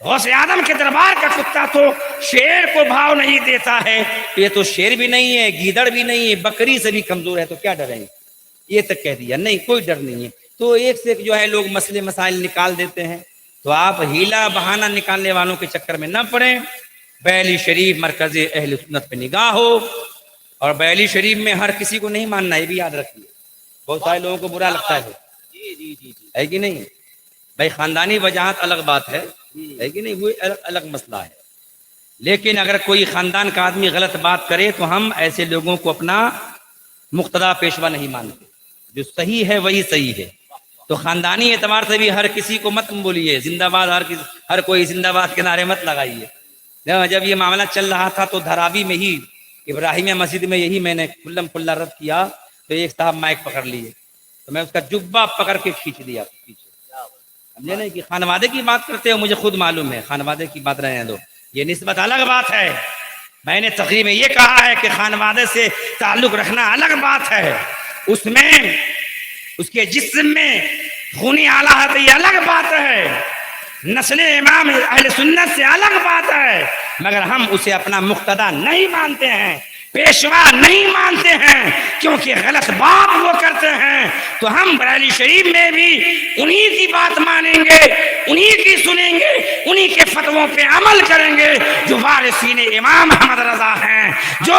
[SPEAKER 2] غوث اعظم کے دربار کا کتا تو شیر کو بھاؤ نہیں دیتا ہے، یہ تو شیر بھی نہیں ہے، گیدڑ بھی نہیں ہے، بکری سے بھی کمزور ہے، تو کیا ڈریں گے؟ یہ تک کہہ دیا، نہیں کوئی ڈر نہیں ہے۔ تو ایک سے ایک جو ہے لوگ مسئلے مسائل نکال دیتے ہیں، تو آپ ہیلا بہانہ نکالنے والوں کے چکر میں نہ پڑیں۔ بریلی شریف مرکز اہل سنت پہ نگاہ ہو، اور بریلی شریف میں ہر کسی کو نہیں ماننا، یہ بھی یاد رکھیے، بہت سارے لوگوں کو برا لگتا ہے کہ نہیں بھائی؟ خاندانی وجاہت الگ بات ہے کہ نہیں، وہ الگ مسئلہ ہے، لیکن اگر کوئی خاندان کا آدمی غلط بات کرے تو ہم ایسے لوگوں کو اپنا مقتدا پیشوا نہیں مانتے، جو صحیح ہے وہی صحیح ہے۔ تو خاندانی اعتبار سے بھی ہر کسی کو مت بولیے زندہ باد، ہر کوئی زندہ باد کے نعرے مت لگائیے، جب یہ معاملہ چل رہا تھا تو دھراوی میں ہی ابراہیمیہ مسجد میں یہی میں نے کھلم کھلا رد کیا تو ایک صاحب مائک پکڑ لیے تو میں اس کا جبہ پکڑ کے کھینچ دیا پیچھے. سمجھے نہیں کہ خانوادے کی بات کرتے ہو, مجھے خود معلوم ہے خانوادے کی بات رہنے دو, یہ نسبت الگ بات ہے. میں نے تقریر میں یہ کہا ہے کہ خانوادے سے تعلق رکھنا الگ بات ہے, اس میں اس کے جسم میں خونی آلہ ہے تو یہ الگ بات ہے, نسل امام اہل سنت سے الگ بات ہے, مگر ہم اسے اپنا مقتدا نہیں مانتے ہیں, پیشوا نہیں مانتے ہیں, کیونکہ غلط بات وہ کرتے ہیں. تو ہم بریلی شریف میں بھی انہی کی بات مانیں گے, انہی کی سنیں گے, انہی کے فتووں پہ عمل کریں گے جو وارثین امام احمد رضا ہیں, جو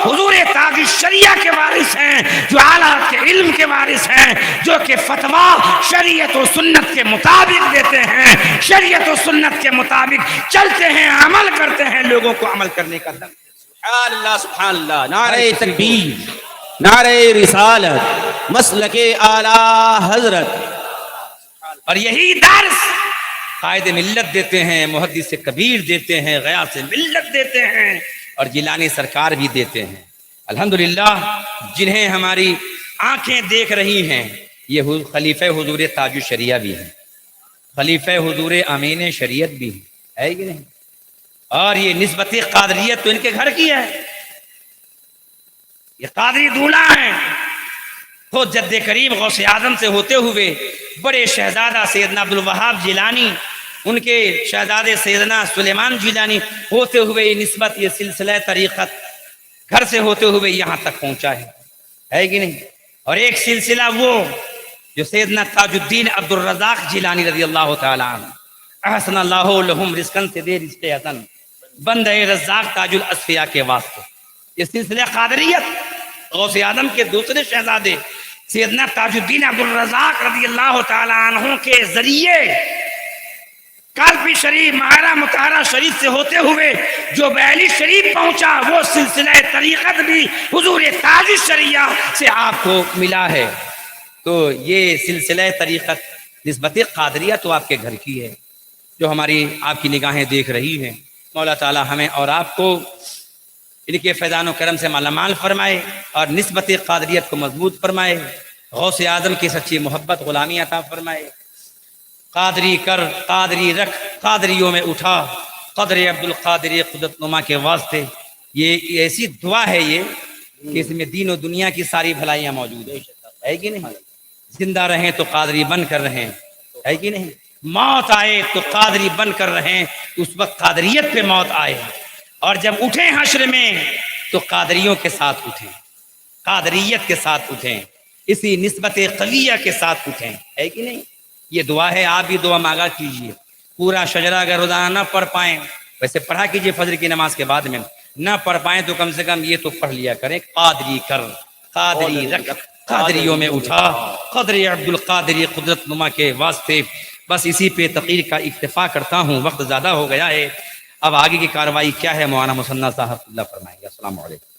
[SPEAKER 2] حضور تاج الشریعہ کے وارث ہیں, جو اعلیٰ کے علم کے وارث ہیں, جو کہ فتوا شریعت و سنت کے مطابق دیتے ہیں, شریعت و سنت کے مطابق چلتے ہیں, عمل کرتے ہیں, لوگوں کو عمل کرنے کا دم.
[SPEAKER 3] سبحان اللہ سبحان اللہ. نعرہ تکبیر, نعرہ رسالت, مسلک اعلیٰ حضرت.
[SPEAKER 2] اور یہی درس قائد ملت دیتے ہیں, محدث کبیر دیتے ہیں, غیاث ملت دیتے ہیں, اور جیلانی سرکار بھی دیتے ہیں. الحمدللہ جنہیں ہماری آنکھیں دیکھ رہی ہیں یہ خلیفہ حضور تاج الشریعہ بھی ہیں, خلیفہ حضور امین شریعت بھی ہے کہ نہیں, اور یہ نسبت قادریت تو ان کے گھر کی ہے, یہ قادری دولہ ہیں. خود جد کریم غوث اعظم سے ہوتے ہوئے بڑے شہزادہ سیدنا عبدالوہاب جیلانی, ان کے شہزادے سیدنا سلیمان جیلانی ہوتے ہوئے یہ نسبت, یہ سلسلہ طریقت گھر سے ہوتے ہوئے یہاں تک پہنچا ہے کہ نہیں. اور ایک سلسلہ وہ جو سیدنا تاج الدین عبد الرزاق جیلانی رضی اللہ تعالیٰ عنہ, احسن اللہ لہم رزقن سے دے رزق حسن, بندہ رزاق تاج الاصفیاء کے واسطے. یہ سلسلہ قادریت غوث اعظم کے دوسرے شہزادے سیدنا تاج الدین عبد الرزاق رضی اللہ تعالیٰ عنہ کے ذریعے کالپی شریف مہارا مطہرہ شریف سے ہوتے ہوئے جو بیلی شریف پہنچا, وہ سلسلہ طریقت بھی حضور تاج الشریعہ سے آپ کو ملا ہے. تو یہ سلسلہ طریقت نسبت قادریہ تو آپ کے گھر کی ہے جو ہماری آپ کی نگاہیں دیکھ رہی ہیں. مولا تعالی ہمیں اور آپ کو ان کے فیضان و کرم سے مالا مال فرمائے اور نسبت قادریت کو مضبوط فرمائے, غوث اعظم کی سچی محبت غلامی عطا فرمائے. قادری کر قادری رکھ قادریوں میں اٹھا, قدر عبد القادر قدرت نما کے واسطے. یہ ایسی دعا ہے یہ کہ اس میں دین و دنیا کی ساری بھلائیاں موجود ہے کہ نہیں. زندہ رہیں تو قادری بن کر رہیں, ہے کہ نہیں. موت آئے تو قادری بن کر رہیں, اس وقت قادریت پہ موت آئے, اور جب اٹھیں حشر میں تو قادریوں کے ساتھ اٹھیں, قادریت کے ساتھ اٹھیں, اسی نسبت قویہ کے ساتھ اٹھیں, ہے کہ نہیں. یہ دعا ہے, آپ بھی دعا مانگا کیجئے. پورا شجرہ اگر روزانہ نہ پڑھ پائیں, ویسے پڑھا کیجئے فجر کی نماز کے بعد میں, نہ پڑھ پائیں تو کم سے کم یہ تو پڑھ لیا کریں, قادری کر قادری رکھ قادریوں میں اٹھا, قدر عبد القادر قدرت نما کے واسطے. بس اسی پہ تقریر کا اکتفا کرتا ہوں, وقت زیادہ ہو گیا ہے. اب آگے کی کارروائی کیا ہے مولانا مصنع صاحب اللہ فرمائیں گے. السلام علیکم.